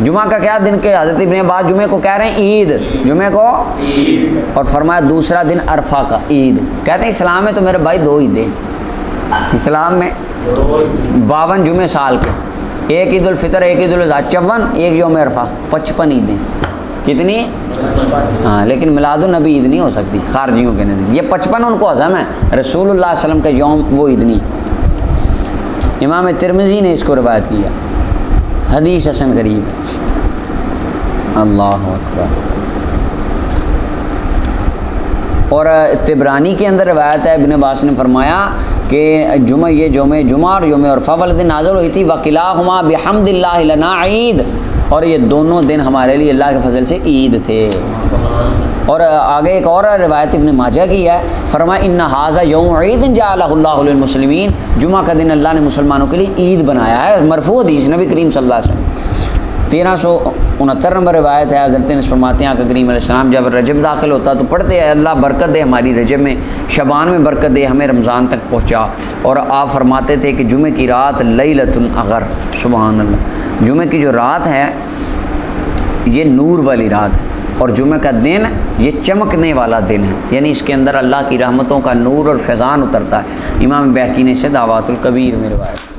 جمعہ کا کیا دن کے حضرت ابن عباس جمعے کو کہہ رہے ہیں عید، جمعے کو عید، اور فرمایا دوسرا دن عرفہ کا عید۔ کہتے ہیں اسلام میں تو میرے بھائی 2 عیدیں، اسلام میں 52 جمعے سال کے، ایک عید الفطر، ایک عید الاضحیٰ 54، ایک یوم عرفہ 55 عیدیں۔ کتنی؟ ہاں، لیکن میلاد النبی عید نہیں ہو سکتی خارجیوں کے نزدیک، یہ 55 ان کو ہضم ہے، رسول اللہ صلی اللہ علیہ وسلم کا یوم وہ عید نہیں۔ امام ترمذی نے اس کو روایت کیا، حدیث حسن قریب ہے۔ اللہ اکبر۔ اور طبرانی کے اندر روایت ہے، ابن عباس نے فرمایا کہ یہ جمعہ اور یوم عرفہ والے دن نازل ہوئی تھی، وَقِلَاهُمَا بِحَمْدِ اللَّهِ لَنَا عِيد، اور یہ دونوں دن ہمارے لیے اللہ کے فضل سے عید تھے۔ اور آگے ایک اور روایت ابن ماجہ کی ہے، فرمایا ان ھذا یوم عید جعلہ اللہ للمسلمین، جمعہ کا دن اللہ نے مسلمانوں کے لیے عید بنایا ہے، مرفوع حدیث نبی کریم صلی اللہ علیہ وسلم۔ 1369 نمبر روایت ہے، حضرت انس فرماتے ہیں آقا کریم علیہ السلام جب رجب داخل ہوتا تو پڑھتے ہیں اللہ برکت دے ہماری رجب میں، شعبان میں برکت دے ہمیں رمضان تک پہنچا، اور آپ فرماتے تھے کہ جمعے کی رات لیلۃ الاغر، سبحان اللہ، جمعے کی جو رات ہے یہ نور والی رات ہے، اور جمعہ کا دن یہ چمکنے والا دن ہے، یعنی اس کے اندر اللہ کی رحمتوں کا نور اور فیضان اترتا ہے۔ امام بہقی نے سے دعوات الکبیر میں روایت۔